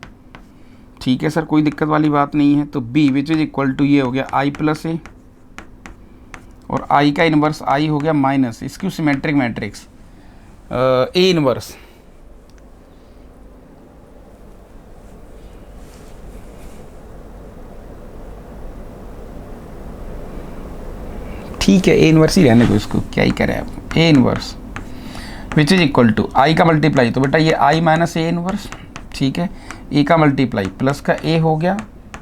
ठीक है सर, कोई दिक्कत वाली बात नहीं है। तो B which is equal to ये हो गया आई प्लस ए, और आई का इन्वर्स आई हो गया माइनस, इसकी सिमेट्रिक मैट्रिक्स ए इन्वर्स, ठीक है, ए इन्वर्स ही रहने को, इसको क्या ही करें आप, A inverse which is equal to I का मल्टीप्लाई, तो बेटा ये आई माइनस ए इन्वर्स, ठीक है, ए का मल्टीप्लाई प्लस का ए हो गया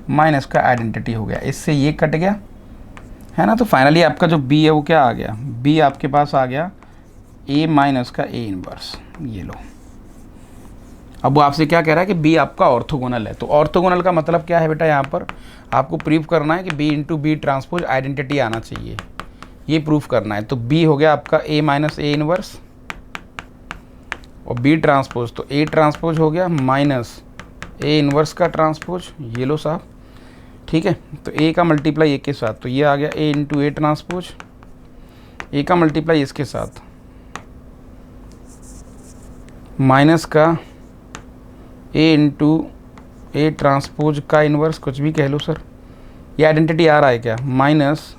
माइनस का आइडेंटिटी हो गया, इससे ये कट गया, है ना। तो फाइनली आपका जो बी है वो क्या आ गया, बी आपके पास आ गया ए माइनस का ए इन्वर्स, ये लो। अब वो आपसे क्या कह रहा है कि बी आपका ऑर्थोगोनल है। तो ऑर्थोगोनल का मतलब क्या है बेटा, यहाँ पर आपको प्रूफ करना है कि B into B transpose identity आना चाहिए, ये प्रूफ करना है। तो बी हो गया आपका ए माइनस ए इन्वर्स और बी ट्रांसपोज, तो ए ट्रांसपोज हो गया माइनस ए इन्वर्स का ट्रांसपोज, ये लो साहब, ठीक है। तो ए का मल्टीप्लाई ए के साथ, तो ये आ गया ए इंटू ए ट्रांसपोज, ए का मल्टीप्लाई इसके साथ माइनस का ए इंटू ए ट्रांसपोज का इन्वर्स, कुछ भी कह लो सर, ये आइडेंटिटी आ रहा है क्या, minus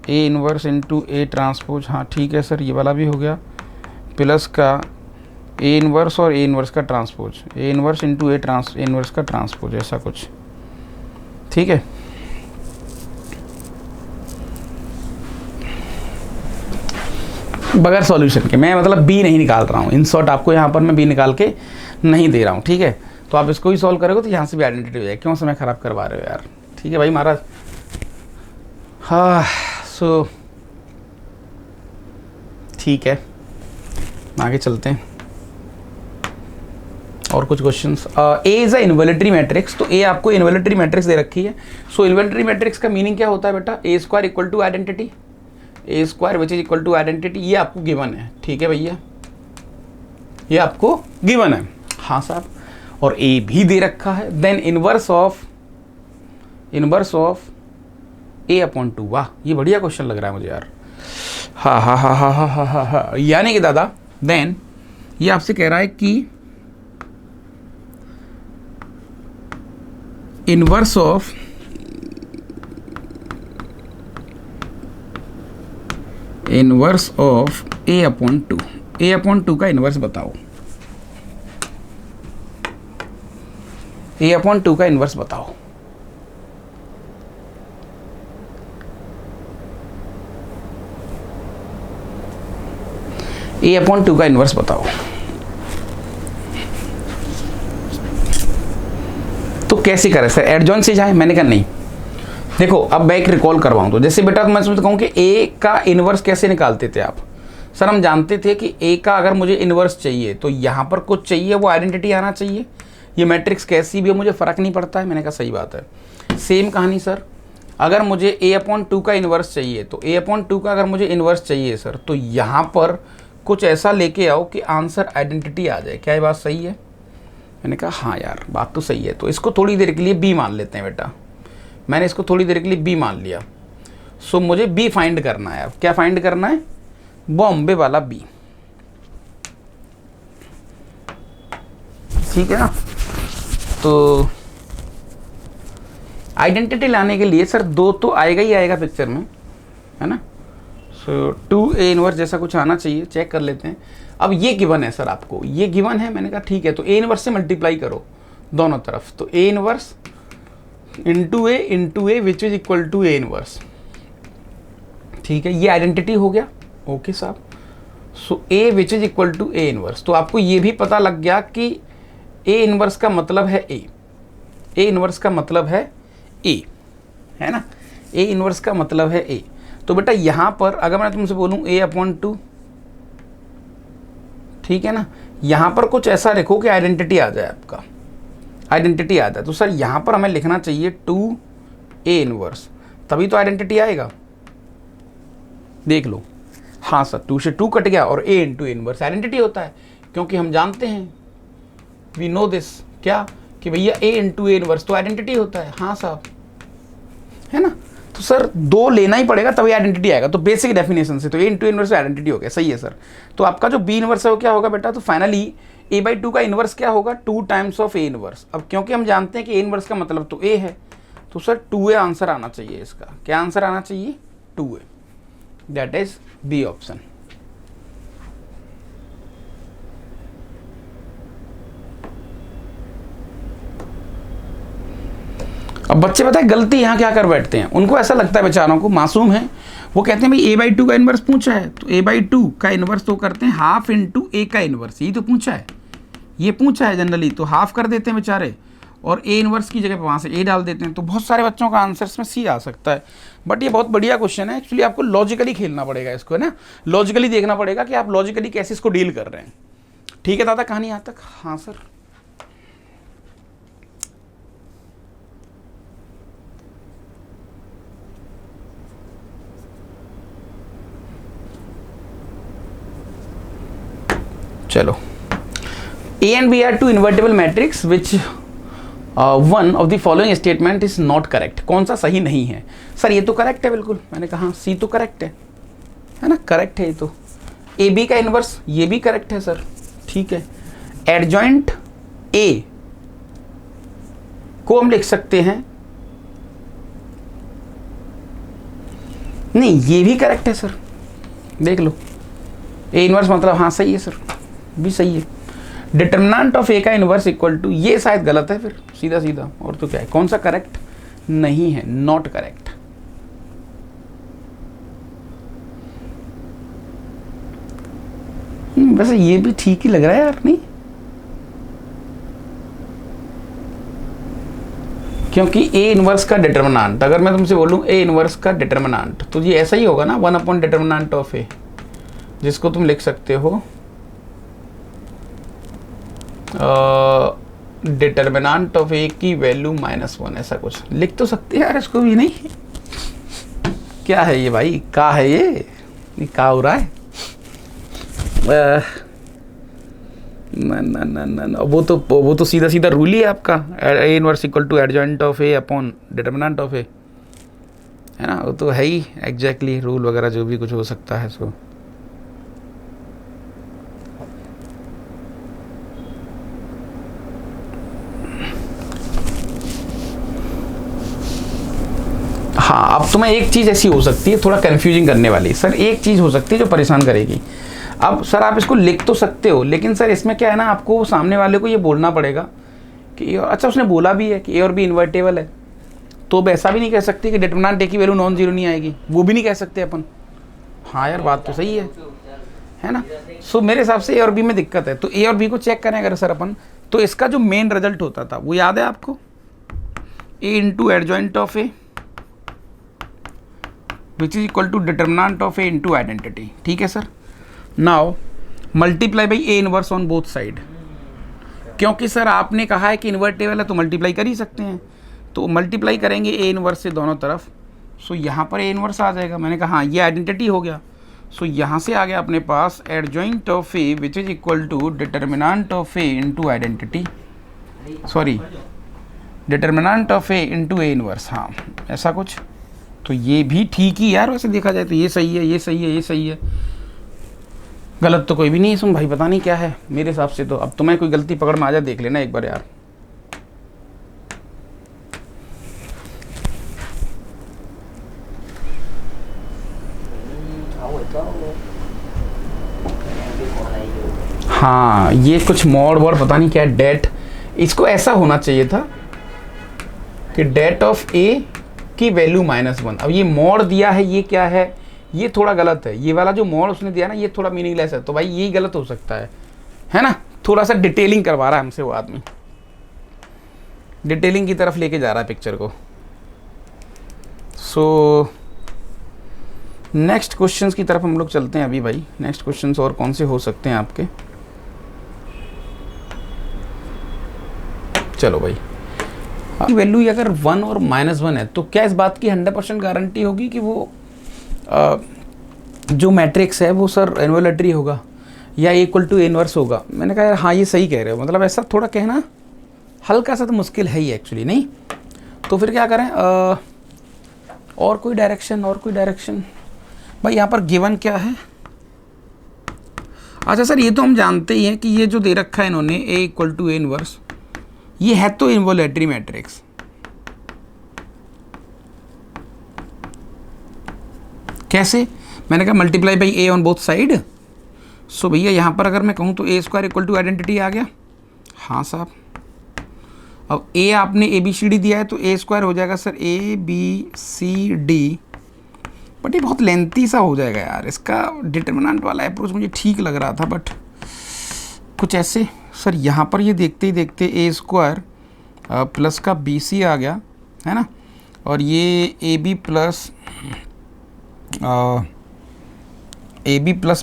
A inverse into A transpose, हाँ ठीक है सर, ये वाला भी हो गया, प्लस का ए इन्वर्स और ए इन्वर्स का transpose, A inverse into A inverse का ट्रांसपोज, ऐसा कुछ, ठीक है। बगैर सॉल्यूशन के मैं मतलब बी नहीं निकाल रहा हूँ, इन शॉर्ट आपको यहाँ पर मैं बी निकाल के नहीं दे रहा हूँ, ठीक है। तो आप इसको ही सॉल्व करोगे तो यहाँ से भी आइडेंटिटी हो जाए, क्यों समय ख़राब करवा रहे हो यार, ठीक है भाई महाराज। हाँ सो ठीक है, आगे चलते हैं और कुछ questions. A is a involutory matrix, तो ए आपको इन्वॉल्यूटरी मैट्रिक्स दे रखी है। सो इन्वॉल्यूटरी मैट्रिक्स का मीनिंग क्या होता है बेटा, A square equal to identity, A square which is equal to identity, ये आपको गिवन है, ठीक है भैया, ये आपको गिवन है, हाँ साहब। और ए भी दे रखा है, then inverse of A upon two, वाह ये बढ़िया क्वेश्चन लग रहा है मुझे यार, हाँ हाँ हाँ हाँ हाँ हाँ हाँ हाँ, यानी कि दादा देन ये आपसे कह रहा है कि inverse of a upon 2, a upon 2 का इनवर्स बताओ, a अपॉन 2 का इनवर्स बताओ। a अपॉन 2 का इनवर्स बताओ। तो कैसे करें सर, एडजॉइन से जाए? मैंने कहा नहीं। देखो अब मैं एक रिकॉल करवाऊं तो जैसे बेटा मैं समझता हूँ कि a का इनवर्स कैसे निकालते थे आप? सर हम जानते थे कि a का अगर मुझे इनवर्स चाहिए तो यहाँ पर कुछ चाहिए, वो आइडेंटिटी आना चाहिए। ये मैट्रिक्स कैसी भी हो मुझे फ़र्क नहीं पड़ता है। मैंने कहा सही बात है। सेम कहानी सर, अगर मुझे a अपॉन 2 का इन्वर्स चाहिए तो a अपॉन 2 का अगर मुझे इन्वर्स चाहिए सर, तो यहाँ पर कुछ ऐसा लेके आओ कि आंसर आइडेंटिटी आ जाए। क्या ये बात सही है? मैंने कहा हाँ यार बात तो सही है। तो इसको थोड़ी देर के लिए b मान लेते हैं बेटा। मैंने इसको थोड़ी देर के लिए b मान लिया। सो मुझे b फाइंड करना है। अब क्या फाइंड करना है? बॉम्बे वाला b। ठीक है ना? तो आइडेंटिटी लाने के लिए सर 2 तो आएगा ही आएगा पिक्चर में, है ना? सो 2a इनवर्स जैसा कुछ आना चाहिए। चेक कर लेते हैं। अब ये गिवन है सर, आपको ये गिवन है। मैंने कहा ठीक है, तो a इनवर्स से मल्टीप्लाई करो दोनों तरफ। तो a inverse into a which is equal to a inverse. ठीक है, ये आइडेंटिटी हो गया। ओके साहब। So a which is equal to a inverse. तो आपको ये भी पता लग गया कि a इनवर्स का मतलब है a इनवर्स का मतलब है a, है ना? a इनवर्स का मतलब है a। तो बेटा यहाँ पर अगर मैं तुमसे बोलूँ a अपॉन 2, ठीक है ना, यहाँ पर कुछ ऐसा लिखो कि आइडेंटिटी आ जाए, आपका आइडेंटिटी आ जाए। तो सर यहाँ पर हमें लिखना चाहिए 2a इनवर्स, तभी तो आइडेंटिटी आएगा। देख लो, हाँ सर 2 से 2 कट गया और a इंटू इनवर्स आइडेंटिटी होता है, क्योंकि हम जानते हैं, वी नो दिस, क्या कि भैया a इंटू a इनवर्स तो आइडेंटिटी होता है। हाँ साहब, है ना? तो सर 2 लेना ही पड़ेगा तभी आइडेंटिटी आएगा। तो बेसिक डेफिनेशन से तो a इंटू इनवर्स आइडेंटिटी हो गया। सही है सर। तो आपका जो b इनवर्स है वो क्या होगा बेटा? तो फाइनली a/2 का इनवर्स क्या होगा? 2 टाइम्स ऑफ a इनवर्स। अब क्योंकि हम जानते हैं कि a इनवर्स का मतलब तो a है, तो सर 2a आंसर आना चाहिए इसका। क्या आंसर आना चाहिए? 2a। That is B option. अब बच्चे पता है गलती यहाँ क्या कर बैठते हैं, उनको ऐसा लगता है बेचारों को, मासूम है, वो कहते हैं भाई a/2 का इनवर्स पूछा है तो a/2 का इनवर्स तो करते हैं हाफ इंटू a का इनवर्स। यही तो पूछा है, ये पूछा है जनरली, तो हाफ कर देते हैं बेचारे और a इनवर्स की जगह पर वहाँ से a डाल देते हैं। तो बहुत सारे बच्चों का आंसर इसमें सी आ सकता है। बट ये बहुत बढ़िया क्वेश्चन है। एक्चुअली आपको लॉजिकली खेलना पड़ेगा इसको, है ना? लॉजिकली देखना पड़ेगा कि आप लॉजिकली कैसे इसको डील कर रहे हैं। ठीक है दादा, कहानी यहाँ तक? हाँ सर। चलो, A and B are two invertible matrix which one of the following statement is not correct। कौन सा सही नहीं है? सर ये तो करेक्ट है बिल्कुल। मैंने कहा C तो करेक्ट है ना? करेक्ट है ये तो। AB का इनवर्स ये भी करेक्ट है सर। ठीक है, एडजॉइंट A को हम लिख सकते हैं, नहीं ये भी करेक्ट है सर। देख लो, A इनवर्स मतलब हाँ सही है सर, भी सही है। डिटर्मिनेंट ऑफ a का इनवर्स इक्वल टू, ये शायद गलत है फिर सीधा सीधा। और तो क्या है, कौन सा करेक्ट नहीं है? Not correct. वैसे ये भी ठीक ही लग रहा है यार, नहीं? क्योंकि a इनवर्स का डिटर्मिनेंट, अगर मैं तुमसे बोलूं a इनवर्स का डिटर्मिनेंट, तो ये ऐसा ही होगा ना, 1 अपॉन डिटर्मिनेंट ऑफ a, जिसको तुम लिख सकते हो डिटर्मिनेंट ऑफ a की वैल्यू -1, ऐसा कुछ लिख तो सकते हैं यार इसको भी, नहीं? क्या है ये भाई, क्या है ये क्या हो रहा है? ना वो तो सीधा सीधा रूल ही है आपका, a inverse equal to adjoint of a upon determinant of a, है ना? वो तो है ही एग्जैक्टली रूल वगैरह जो भी कुछ हो सकता है। सो हाँ, अब तुम्हें एक चीज़ ऐसी हो सकती है थोड़ा कन्फ्यूजिंग करने वाली, सर एक चीज़ हो सकती है जो परेशान करेगी। अब सर आप इसको लिख तो सकते हो, लेकिन सर इसमें क्या है ना, आपको सामने वाले को ये बोलना पड़ेगा कि अच्छा उसने बोला भी है कि ए और बी इन्वर्टेबल है, तो अब ऐसा भी नहीं कह सकते कि डिटरमिनेंट ए की वैल्यू नॉन जीरो नहीं आएगी, वो भी नहीं कह सकते अपन। हाँ यार, बात तो सही है ना। सो मेरे हिसाब से ए और बी में दिक्कत है, तो ए और बी को चेक करें अगर सर अपन, तो इसका जो मेन रिजल्ट होता था वो याद है आपको, A into adjoint of A which is equal to determinant of A into identity. ठीक है sir. Now multiply by A inverse on both side, क्योंकि सर आपने कहा है कि इन्वर्टेबल है तो मल्टीप्लाई कर ही सकते हैं, तो मल्टीप्लाई करेंगे ए इनवर्स से दोनों तरफ। सो यहाँ पर ए इनवर्स आ जाएगा, मैंने कहा हाँ ये आइडेंटिटी हो गया। सो यहाँ से आ गया अपने पास adjoint of A which is equal to determinant of A into identity, sorry determinant of A into A inverse, हाँ ऐसा कुछ। तो ये भी ठीक ही यार, वैसे देखा जाए तो ये सही है, ये सही है, ये सही है, गलत तो कोई भी नहीं है इसमें भाई, पता नहीं क्या है मेरे हिसाब से। तो अब तुम्हें कोई गलती पकड़ में आ जाए देख लेना एक बार यार। हाँ ये कुछ मॉड वॉड पता नहीं क्या है, डेट, इसको ऐसा होना चाहिए था कि डेट ऑफ ए की वैल्यू -1। अब ये मॉड दिया है, ये क्या है, ये थोड़ा गलत है, ये वाला जो मॉड उसने दिया ना ये थोड़ा मीनिंगलेस है, तो भाई यही गलत हो सकता है ना। थोड़ा सा डिटेलिंग करवा रहा है हमसे वो आदमी, डिटेलिंग की तरफ लेके जा रहा है पिक्चर को। सो नेक्स्ट क्वेश्चंस की तरफ हम लोग चलते हैं अभी भाई। नेक्स्ट क्वेश्चंस और कौन से हो सकते हैं आपके, चलो भाई। वैल्यू अगर 1 और -1 है तो क्या इस बात की 100% गारंटी होगी कि वो जो मैट्रिक्स है वो सर इन्वोलेटरी होगा या इक्वल टू इनवर्स होगा? मैंने कहा यार हाँ ये सही कह रहे हो, मतलब ऐसा थोड़ा कहना हल्का सा तो मुश्किल है ही एक्चुअली, नहीं तो फिर क्या करें, और कोई डायरेक्शन भाई। यहाँ पर गिवन क्या है, अच्छा सर ये तो हम जानते ही हैं कि ये जो दे रखा है इन्होंने A equal to A inverse, ये है तो इन्वोलेटरी मैट्रिक्स। कैसे? मैंने कहा multiply by A on both side. So भैया यहाँ पर अगर मैं कहूँ तो A square equal to identity आ गया। हाँ साहब, अब ए आपने ए बी सी डी दिया है तो ए स्क्वायर हो जाएगा sir A B C D, but ये बहुत लेंथी सा हो जाएगा यार। इसका डिटरमिनेंट वाला अप्रोच मुझे ठीक लग रहा था, बट कुछ ऐसे सर यहाँ पर ये देखते ही देखते ए स्क्वायर प्लस का बी सी आ गया है ना, और ये A B plus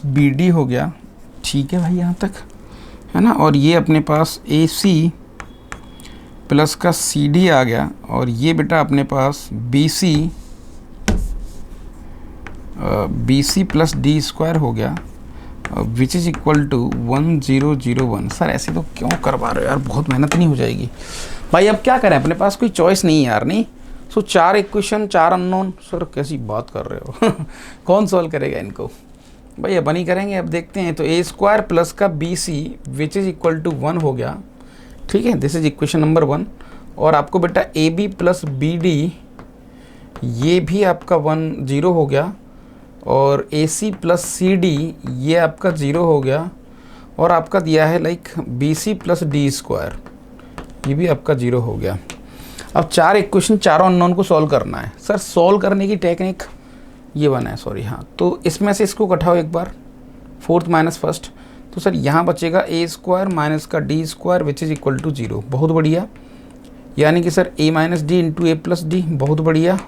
B D हो गया। ठीक है भाई यहाँ तक है ना, और ये अपने पास ए सी प्लस का सी डी आ गया, और ये बेटा अपने पास B C plus D square हो गया, which is equal to 1001। Sir ऐसे तो क्यों करवा रहे हो यार, बहुत मेहनत नहीं हो जाएगी भाई। अब क्या करें, अपने पास कोई चॉइस नहीं है यार, नहीं। सो 4 इक्वेशन 4 अननोन, सर कैसी बात कर रहे हो कौन सॉल्व करेगा इनको भाई, अपन ही करेंगे। अब देखते हैं, तो ए स्क्वायर प्लस का B C which is equal to 1 हो गया। ठीक है, दिस इज इक्वेशन नंबर 1। और आपको बेटा A B plus B D, ये भी आपका 0 हो गया, और ए सी प्लस सी डी ये आपका 0 हो गया, और आपका दिया है like B C plus D square, ये भी आपका 0 हो गया। अब 4 इक्वेशन 4 अननोन को सॉल्व करना है। सर सॉल्व करने की टेक्निक ये बना है, सॉरी हाँ, तो इसमें से इसको कटाओ एक बार, 4th माइनस 1st, तो सर यहाँ बचेगा ए स्क्वायर माइनस का D square which is equal to 0। बहुत बढ़िया, यानी कि sir A minus D into A plus D. बहुत बढ़िया,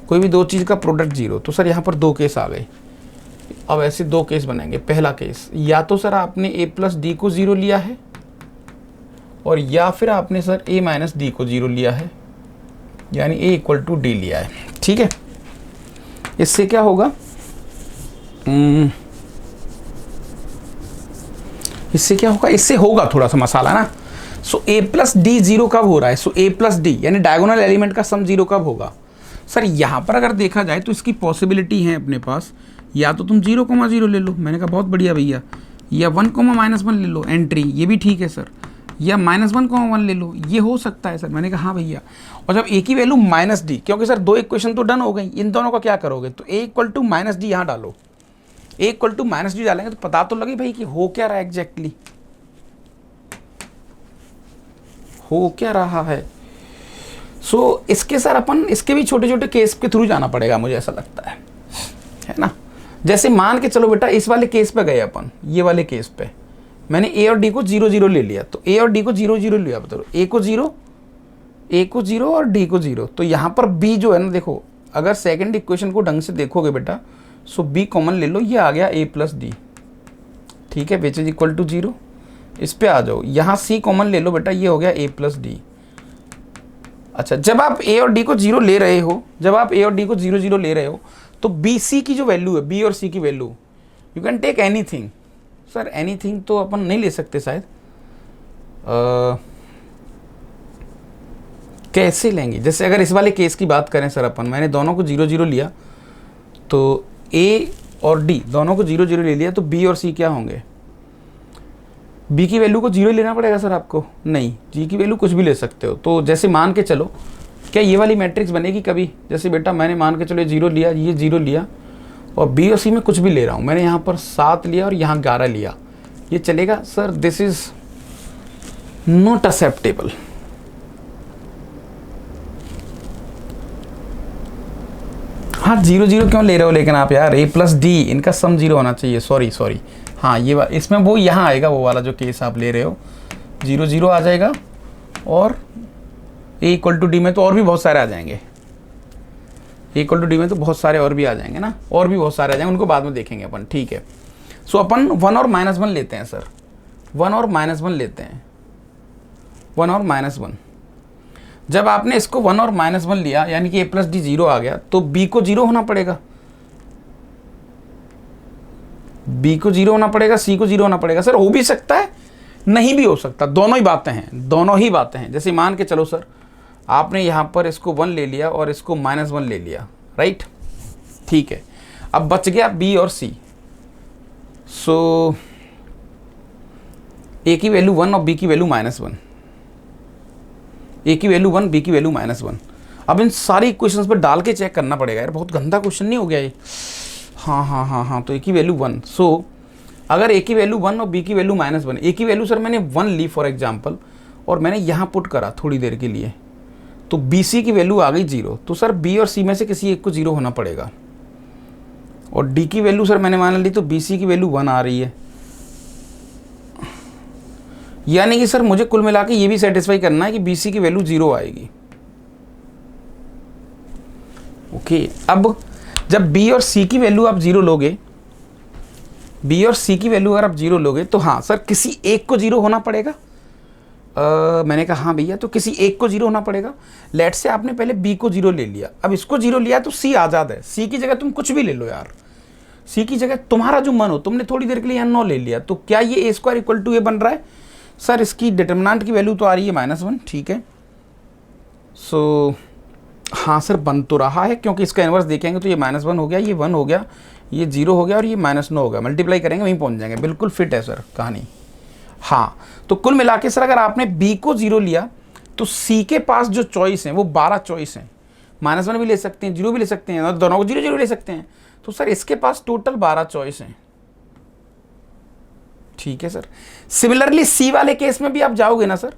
कोई भी दो चीज़ का प्रोडक्ट 0। तो सर यहाँ पर 2 केस आ गए। अब ऐसे 2 केस बनेंगे। पहला केस, या तो सर आपने ए प्लस डी को 0 लिया है, और या फिर आपने सर ए माइनस डी को 0 लिया है, यानी ए इक्वल टू डी लिया है। ठीक है, इससे क्या होगा, इससे होगा थोड़ा सा मसाला ना। सो ए प्लस डी 0 कब हो रहा है, सो ए प्लस डी यानी डायगोनल एलिमेंट का सम 0 कब होगा। सर यहाँ पर अगर देखा जाए तो इसकी पॉसिबिलिटी है अपने पास, या तो तुम 0,0 ले लो, मैंने कहा बहुत बढ़िया भैया, या 1,-1 ले लो एंट्री, ये भी ठीक है सर, या -1,1 ले लो, ये हो सकता है सर। मैंने कहा हाँ भैया। और जब ए की वैल्यू -d, क्योंकि सर 2 इक्वेशन तो डन हो गई, इन दोनों का क्या करोगे, तो a = -d यहाँ डालो। a = -d डालेंगे तो पता तो लगे भाई कि हो क्या रहा है एग्जैक्टली, हो क्या रहा है। सो इसके सर अपन इसके भी छोटे छोटे केस के थ्रू जाना पड़ेगा, मुझे ऐसा लगता है ना। जैसे मान के चलो बेटा इस वाले केस पे गए अपन, ये वाले केस पे मैंने a और d को 0 0 ले लिया, तो a और d को 0 0 लिया, बताओ a को 0 और d को 0, तो यहाँ पर b जो है ना, देखो अगर सेकंड इक्वेशन को ढंग से देखोगे बेटा, सो b कॉमन ले लो, ये आ गया a + d, ठीक है, विच इज इक्वल टू 0। इस पे आ जाओ, यहाँ c कॉमन ले लो बेटा, ये हो गया a + d। अच्छा, जब आप a और d को 0 ले रहे हो, जब आप a और d को 0 0 ले रहे हो, तो बी सी की जो वैल्यू है, बी और सी की value, you can take anything. Sir anything तो अपन नहीं ले सकते शायद, कैसे लेंगे, जैसे अगर इस वाले केस की बात करें सर अपन, मैंने दोनों को 0 0 लिया, तो a और d दोनों को 0 0 ले लिया, तो b और c क्या होंगे, b की वैल्यू को 0 लेना पड़ेगा सर आपको, नहीं g की वैल्यू कुछ भी ले सकते हो। तो जैसे मान के चलो, क्या ये वाली मैट्रिक्स बनेगी कभी, जैसे बेटा मैंने मान के चलो 0 लिया, ये 0 लिया, और b और c में कुछ भी ले रहा हूँ, मैंने यहाँ पर 7 लिया और यहाँ 11 लिया, ये चलेगा sir? This is not acceptable. हाँ 0 0 क्यों ले रहे हो लेकिन आप यार, a + d इनका सम 0 होना चाहिए, सॉरी। हाँ ये इसमें वो यहाँ आएगा, वो वाला जो केस आप ले रहे हो 0 0 आ जाएगा, और a = d में तो और भी बहुत सारे आ जाएंगे, a = d में तो बहुत सारे और भी आ जाएंगे ना, और भी बहुत सारे आ जाएंगे, उनको बाद में देखेंगे अपन, ठीक है। सो अपन 1 और -1 लेते हैं सर, 1 और -1 लेते हैं, 1 और -1। जब आपने इसको 1 और -1 लिया, यानी कि a + d 0 आ गया, तो b को 0 होना पड़ेगा, b को 0 होना पड़ेगा, c को 0 होना पड़ेगा। सर हो भी सकता है, नहीं भी हो सकता, दोनों ही बातें हैं। जैसे मान के चलो सर, आपने यहाँ पर इसको 1 ले लिया और इसको -1 ले लिया, राइट, ठीक है। अब बच गया b और c। सो a की वैल्यू 1 और b की वैल्यू -1, a की वैल्यू 1, b की वैल्यू -1। अब इन सारी इक्वेशंस पर डाल के चेक करना पड़ेगा यार, बहुत गंदा क्वेश्चन नहीं हो गया ये? हाँ, तो a की वैल्यू 1। सो अगर a की वैल्यू 1 और b की वैल्यू -1, a की वैल्यू सर मैंने 1 ली फॉर एग्जांपल, और मैंने यहाँ पुट करा थोड़ी देर के लिए, तो bc की वैल्यू आ गई 0, तो सर b और c में से किसी एक को 0 होना पड़ेगा। और d की वैल्यू सर मैंने मान ली, तो bc की वैल्यू 1 आ रही है, यानी कि सर मुझे कुल मिला के ये भी सेटिस्फाई करना है कि bc की वैल्यू 0 आएगी। ओके, अब जब b और c की वैल्यू आप 0 लोगे, b और c की वैल्यू अगर आप 0 लोगे, तो हाँ सर किसी एक को 0 होना पड़ेगा। मैंने कहा हाँ भैया, तो किसी एक को 0 होना पड़ेगा। लेट से आपने पहले b को 0 ले लिया, अब इसको 0 लिया, तो c आज़ाद है, c की जगह तुम कुछ भी ले लो यार, c की जगह तुम्हारा जो मन हो, तुमने थोड़ी देर के लिए यहाँ 9 ले लिया, तो क्या ये a² = a बन रहा है? सर इसकी डिटर्मिनेंट की वैल्यू तो आ रही है -1, ठीक है। सो हाँ सर बन तो रहा है, क्योंकि इसका इन्वर्स देखेंगे तो ये -1 हो गया, ये 1 हो गया, ये 0 हो गया, और ये -9 हो गया, मल्टीप्लाई करेंगे वहीं पहुंच जाएंगे, बिल्कुल फिट है सर कहानी। हाँ, तो कुल मिला के सर अगर आपने b को 0 लिया, तो c के पास जो चॉइस है वो 12 चॉइस हैं, -1 भी ले सकते हैं, 0 भी ले सकते हैं, दोनों को 0 0 ले सकते हैं, तो सर इसके पास टोटल 12 चॉइस हैं, ठीक है सर। सिमिलरली c वाले केस में भी आप जाओगे ना सर,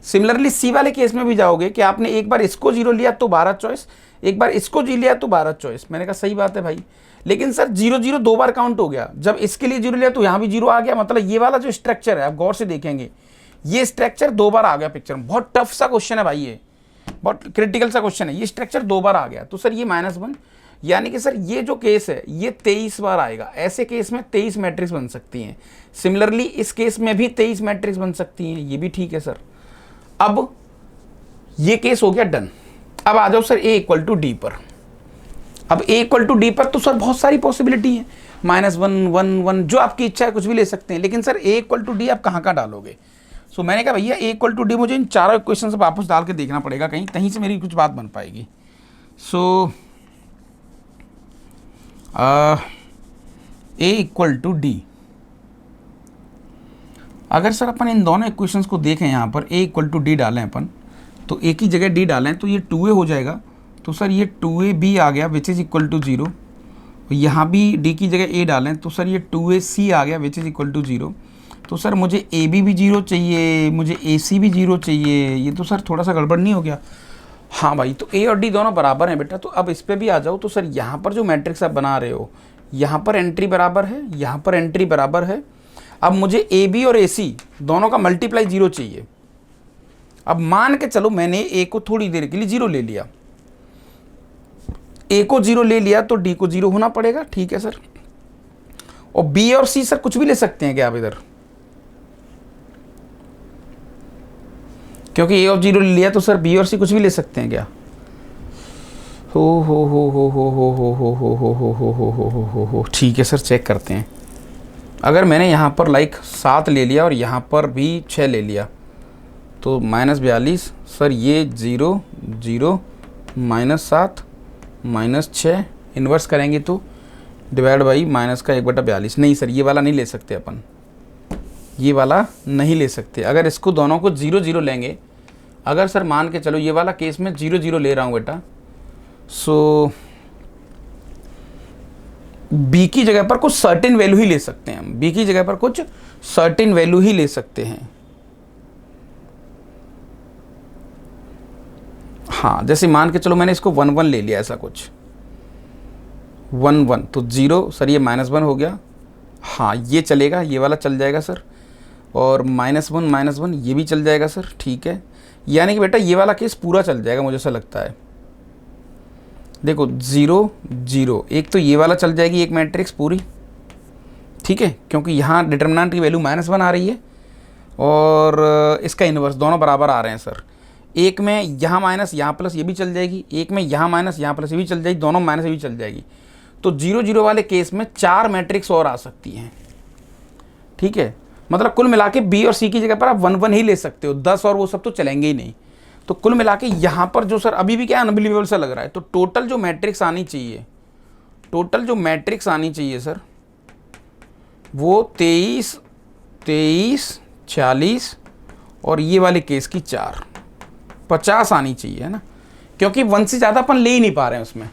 सिमिलरली c वाले केस में भी जाओगे कि आपने एक बार इसको 0 लिया तो 12 चॉइस, एक बार इसको 0 लिया तो 12 चॉइस। मैंने कहा सही बात है भाई, लेकिन सर 0 0 2 बार काउंट हो गया, जब इसके लिए 0 लिया तो यहाँ भी 0 आ गया, मतलब ये वाला जो स्ट्रक्चर है आप गौर से देखेंगे, ये स्ट्रक्चर 2 बार आ गया पिक्चर में। बहुत टफ सा क्वेश्चन है भाई, ये बहुत क्रिटिकल सा क्वेश्चन है, ये स्ट्रक्चर 2 बार आ गया, तो सर ये -1, यानी कि सर ये जो केस है ये 23 बार आएगा। ऐसे केस में 23 मैट्रिक्स बन सकती हैं, सिमिलरली इस केस में भी 23 मैट्रिक्स बन सकती हैं, ये भी ठीक है सर। अब ये केस हो गया डन। अब आ जाओ सर a = d पर। अब a = d पर तो सर बहुत सारी पॉसिबिलिटी है, -1 1 1 जो आपकी इच्छा है कुछ भी ले सकते हैं, लेकिन सर a = d आप कहाँ डालोगे? सो मैंने कहा भैया a = d मुझे इन चारों इक्वेशन से वापस डाल के देखना पड़ेगा, कहीं से मेरी कुछ बात बन पाएगी। सो a = d। अगर सर अपन इन दोनों इक्वेशंस को देखें, यहाँ पर a इक्वल टू डी डालें अपन, तो a की जगह d डालें तो ये 2a हो जाएगा। तो सर ये 2ab आ गया विच इज़ इक्वल टू 0। यहाँ भी d की जगह a डालें तो सर ये 2ac आ गया विच इज़ इक्वल टू 0। तो सर मुझे ab भी 0 चाहिए, मुझे ac भी 0 चाहिए। ये तो सर थोड़ा सा गड़बड़ नहीं हो गया? हाँ भाई, तो a और d दोनों बराबर हैं बेटा। तो अब इस पर भी आ जाओ। तो सर यहाँ पर जो मैट्रिक्स आप बना रहे हो, यहाँ पर एंट्री बराबर है, यहाँ पर एंट्री बराबर है। अब मुझे ए बी और ए सी दोनों का मल्टीप्लाई 0 चाहिए। अब मान के चलो मैंने ए को थोड़ी देर के लिए 0 ले लिया, ए को 0 ले लिया तो डी को 0 होना पड़ेगा। ठीक है सर। और बी और सी सर कुछ भी ले सकते हैं क्या आप इधर? क्योंकि ए और 0 ले लिया तो सर बी और सी कुछ भी ले सकते हैं क्या? हो। ठीक है सर, चेक करते हैं। अगर मैंने यहाँ पर लाइक 7 ले लिया और यहाँ पर भी 6 ले लिया तो -42 सर, ये 0 0 -7 -6 इन्वर्स करेंगे तो डिवाइड बाई माइनस का 1/42। नहीं सर, ये वाला नहीं ले सकते अपन, ये वाला नहीं ले सकते। अगर इसको दोनों को 0 0 लेंगे, अगर सर मान के चलो ये वाला केस में 0 0 ले रहा हूँ बेटा, सो b की जगह पर कुछ सर्टेन वैल्यू ही ले सकते हैं हम। b की जगह पर कुछ सर्टेन वैल्यू ही ले सकते हैं। हाँ, जैसे मान के चलो मैंने इसको 1 1 ले लिया, ऐसा कुछ 1 1 तो 0 सर, ये -1 हो गया। हाँ, ये चलेगा, ये वाला चल जाएगा सर। और -1 -1 ये भी चल जाएगा सर। ठीक है, यानी कि बेटा ये वाला केस पूरा चल जाएगा, मुझे ऐसा लगता है। देखो 0 0, एक तो ये वाला चल जाएगी एक मैट्रिक्स पूरी। ठीक है, क्योंकि यहाँ डिटर्मिनेंट की वैल्यू -1 आ रही है और इसका इन्वर्स दोनों बराबर आ रहे हैं सर। एक में यहाँ माइनस यहाँ प्लस ये भी चल जाएगी, एक में यहाँ माइनस यहाँ प्लस ये भी चल जाएगी, दोनों माइनस ये भी चल जाएगी। तो 0 0 वाले केस में 4 मैट्रिक्स और आ सकती हैं। ठीक है, मतलब कुल मिला के बी और सी की जगह पर आप 1 1 ही ले सकते हो, 10 और वो सब तो चलेंगे ही नहीं। तो कुल मिला के यहाँ पर जो सर अभी भी क्या अनबिलीवेबल सा लग रहा है, तो टोटल जो मैट्रिक्स आनी चाहिए, टोटल जो मैट्रिक्स आनी चाहिए सर, वो 23 23 40 और ये वाले केस की 4 50 आनी चाहिए, है ना। क्योंकि 1 से ज़्यादा अपन ले ही नहीं पा रहे हैं उसमें,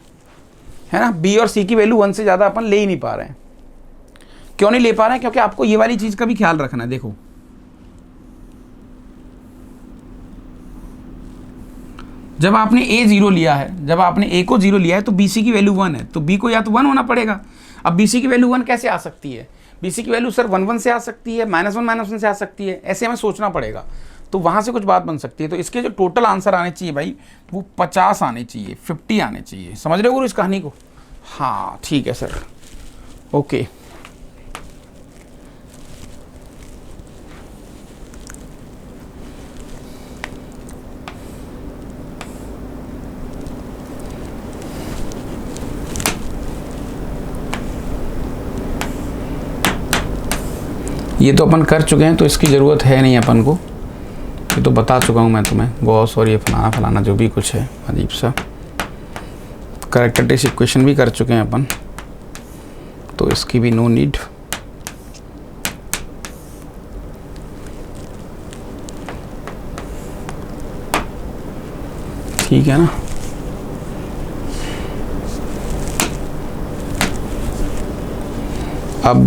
है ना। बी और सी की वैल्यू 1 से ज़्यादा अपन ले ही नहीं पा रहे हैं। क्यों नहीं ले पा रहे हैं? क्योंकि आपको ये वाली चीज़ का भी ख्याल रखना है। देखो जब आपने a 0 लिया है, जब आपने a को 0 लिया है तो bc की वैल्यू 1 है, तो b को या तो 1 होना पड़ेगा। अब bc की वैल्यू 1 कैसे आ सकती है? bc की वैल्यू सर 1 1 से आ सकती है, -1 से आ सकती है, ऐसे हमें सोचना पड़ेगा। तो वहाँ से कुछ बात बन सकती है। तो इसके जो टोटल आंसर आने चाहिए भाई, वो 50 आने चाहिए, 50 आने चाहिए। समझ रहे हो इस कहानी को? हाँ ठीक है सर, ओके। ये तो अपन कर चुके हैं, तो इसकी ज़रूरत है नहीं अपन को, ये तो बता चुका हूँ मैं तुम्हें। गॉस और ये फलाना फलाना जो भी कुछ है अजीब सा, कैरेक्टरिस्टिक इक्वेशन भी कर चुके हैं अपन, तो इसकी भी नो नीड। ठीक है ना। अब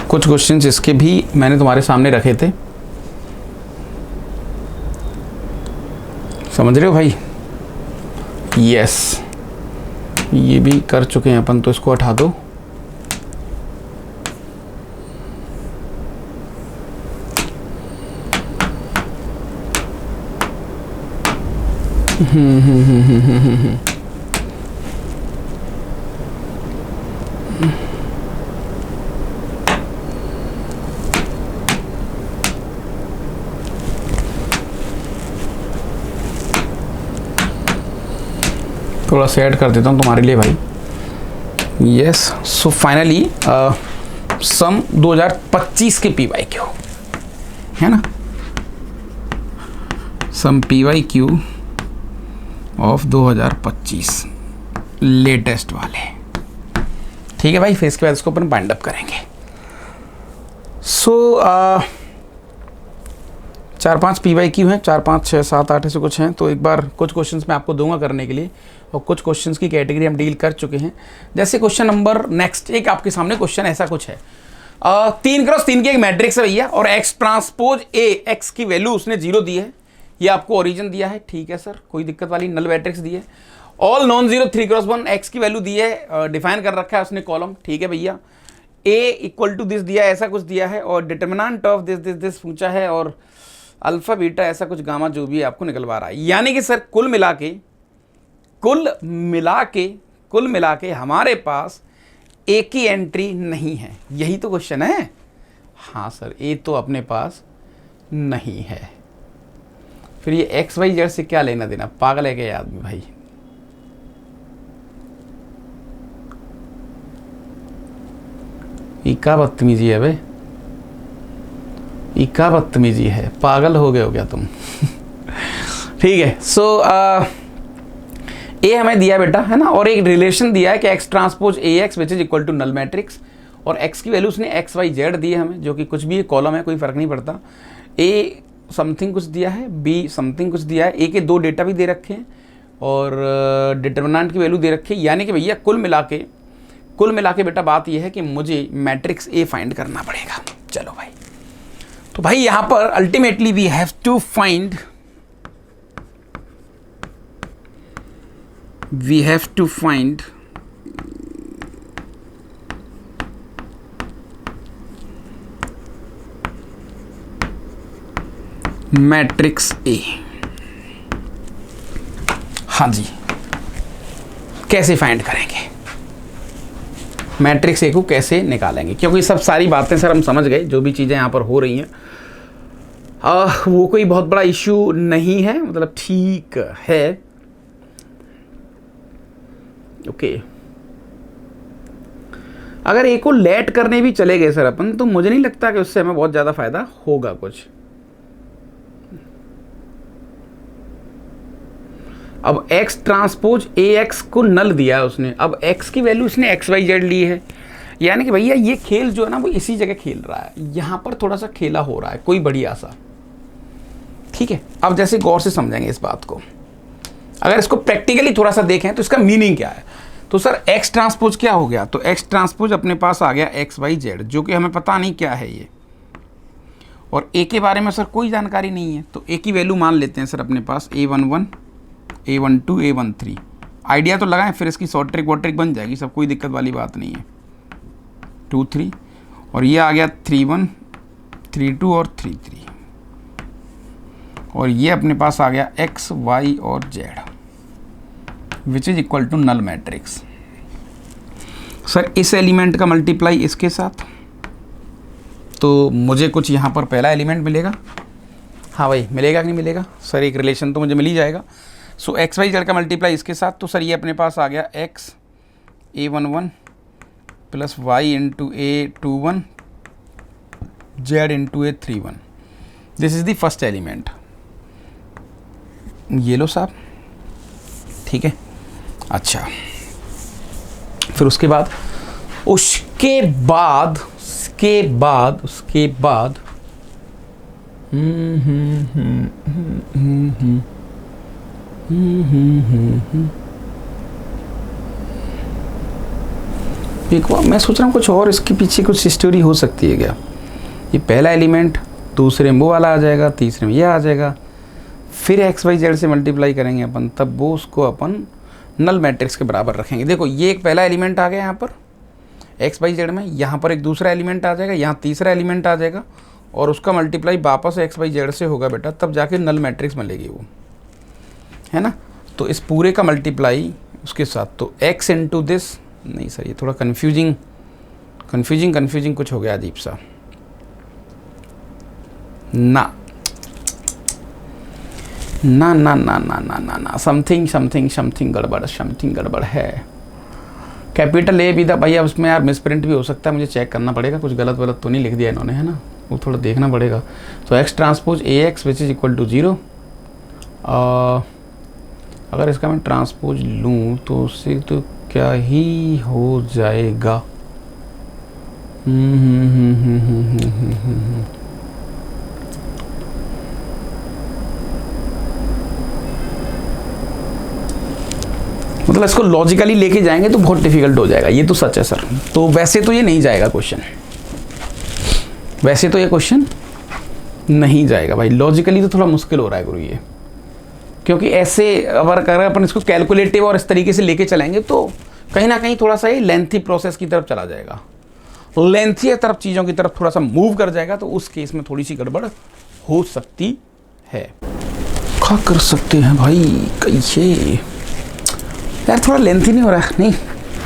कुछ क्वेश्चंस इसके भी मैंने तुम्हारे सामने रखे थे, समझ रहे हो भाई? यस, ये भी कर चुके हैं अपन, तो इसको हटा दो। थोड़ा सा ऐड कर देता हूँ तुम्हारे लिए भाई। यस, सो फाइनली सम 2025 के PYQ है ना, सम PYQ ऑफ 2025 लेटेस्ट वाले। ठीक है भाई, फिर इसके बाद इसको अपन बाइंड अप करेंगे। सो 4-5 PYQ हैं, 4, 5, 6, 7, 8 ऐसे कुछ हैं। तो एक बार कुछ क्वेश्चंस मैं आपको दूंगा करने के लिए, और कुछ क्वेश्चंस की कैटेगरी हम डील कर चुके हैं। जैसे क्वेश्चन नंबर नेक्स्ट, एक आपके सामने क्वेश्चन ऐसा कुछ है, 3x3 की एक मैट्रिक्स है भैया, और x ट्रांसपोज ए, एक्स की वैल्यू उसने 0 दी है, ये आपको ओरिजिन दिया है, ठीक है सर, कोई दिक्कत वाली, नल मैट्रिक्स दी है। All non zero 3x1, x की वैल्यू दी है, डिफाइन कर रखा है उसने कॉलम, ठीक है भैया। a इक्वल टू दिस दिया है, ऐसा कुछ दिया है, और determinant of this this this पूछा है, और अल्फा बीटा ऐसा कुछ गामा जो भी आपको निकलवा रहा है। यानी कि सर कुल मिला के हमारे पास एक ही एंट्री नहीं है, यही तो क्वेश्चन है। हाँ सर, ए तो अपने पास नहीं है, फिर ये एक्स वाई जेड से क्या लेना देना, पागल है क्या ये आदमी भाई। ये क्या बदतमीजी है भाई, ये क्या बदतमीजी है, पागल हो गए हो क्या तुम। ठीक है, सो ए हमें दिया बेटा, है ना, और एक रिलेशन दिया है कि X transpose A X which is equal to null matrix, और एक्स की वैल्यू उसने एक्स वाई जेड दी है हमें, जो कि कुछ भी कॉलम है, कोई फर्क नहीं पड़ता। ए समथिंग कुछ दिया है, बी समथिंग कुछ दिया है, ए के 2 डेटा भी दे रखे हैं, और डिटर्मिनेंट की वैल्यू दे रखी है। यानी कि भैया कुल मिला के बेटा बात यह है कि मुझे मैट्रिक्स ए फाइंड करना पड़ेगा। चलो भाई, तो भाई यहां पर ultimately we have to find matrix A. हाँ जी, कैसे फाइंड करेंगे मैट्रिक्स ए को, कैसे निकालेंगे, क्योंकि सब सारी बातें सर हम समझ गए, जो भी चीज़ें यहाँ पर हो रही हैं वो कोई बहुत बड़ा इश्यू नहीं है, मतलब ठीक है। ओके, अगर ए को लेट करने भी चले गए सर अपन, तो मुझे नहीं लगता कि उससे हमें बहुत ज़्यादा फायदा होगा कुछ। अब x ट्रांसपोज ए एक्स को नल दिया है उसने, अब x की वैल्यू उसने एक्स वाई जेड ली है, यानी कि भैया ये खेल जो है ना वो इसी जगह खेल रहा है, यहाँ पर थोड़ा सा खेला हो रहा है कोई बढ़िया सा। ठीक है, अब जैसे गौर से समझेंगे इस बात को, अगर इसको प्रैक्टिकली थोड़ा सा देखें तो इसका मीनिंग क्या है। तो सर x ट्रांसपोज क्या हो गया, तो x ट्रांसपोज अपने पास आ गया एक्स वाई जेड, जो कि हमें पता नहीं क्या है ये, और a के बारे में सर कोई जानकारी नहीं है। तो a की वैल्यू मान लेते हैं सर अपने पास A11, A12, A13, आइडिया तो लगाएं, फिर इसकी शॉर्ट ट्रिक वॉट ट्रिक बन जाएगी, सब कोई दिक्कत वाली बात नहीं है। 2, 3, और ये आ गया 3, 1, 3, 2 और 3, 3, और ये अपने पास आ गया x, y और z which is equal to null matrix. Sir इस एलिमेंट का मल्टीप्लाई इसके साथ, तो मुझे कुछ यहाँ पर पहला एलिमेंट मिलेगा। हाँ भाई, मिलेगा कि नहीं मिलेगा सर, एक रिलेशन तो मुझे मिल ही जाएगा। सो एक्स वाई जेड का मल्टीप्लाई इसके साथ, तो सर ये अपने पास आ गया x A11 plus y into A21 z into A31, this is the first element. ये लो साहब, ठीक है। अच्छा, फिर उसके बाद एक बार मैं सोच रहा हूँ कुछ और इसके पीछे कुछ स्टोरी हो सकती है क्या। ये पहला एलिमेंट दूसरे में वो वाला आ जाएगा, तीसरे में ये आ जाएगा, फिर एक्स वाई जेड से मल्टीप्लाई करेंगे अपन, तब वो उसको अपन नल मैट्रिक्स के बराबर रखेंगे। देखो ये एक पहला एलिमेंट आ गया यहाँ पर एक्स वाई जेड में, यहाँ पर एक दूसरा एलिमेंट आ जाएगा, यहाँ तीसरा एलिमेंट आ जाएगा, और उसका मल्टीप्लाई वापस एक्स वाई जेड से होगा बेटा, तब जाके नल मैट्रिक्स मिलेगी वो, है ना। तो इस पूरे का मल्टीप्लाई उसके साथ, तो x इंटू दिस, नहीं सर ये थोड़ा कन्फ्यूजिंग कुछ हो गया अजीब सा ना, समथिंग गड़बड़ है। कैपिटल ए भी था भैया, उसमें यार मिसप्रिंट भी हो सकता है, मुझे चेक करना पड़ेगा, कुछ गलत तो नहीं लिख दिया इन्होंने, है ना, वो थोड़ा देखना पड़ेगा। तो X transpose A X which is equal to 0, अगर इसका मैं ट्रांसपोज लूँ तो उससे तो क्या ही हो जाएगा। मतलब इसको लॉजिकली लेके जाएंगे तो बहुत डिफिकल्ट हो जाएगा, ये तो सच है सर। तो वैसे तो ये नहीं जाएगा क्वेश्चन, वैसे तो ये क्वेश्चन नहीं जाएगा भाई, लॉजिकली तो थोड़ा मुश्किल हो रहा है गुरु ये, क्योंकि ऐसे अगर अपन इसको कैलकुलेटिव और इस तरीके से लेके चलेंगे तो कहीं ना कहीं थोड़ा सा ये लेंथी प्रोसेस की तरफ चला जाएगा, लेंथी तरफ चीज़ों की तरफ थोड़ा सा मूव कर जाएगा, तो उस केस में थोड़ी सी गड़बड़ हो सकती है। क्या कर सकते हैं भाई, कैसे यार, थोड़ा लेंथी नहीं हो रहा? नहीं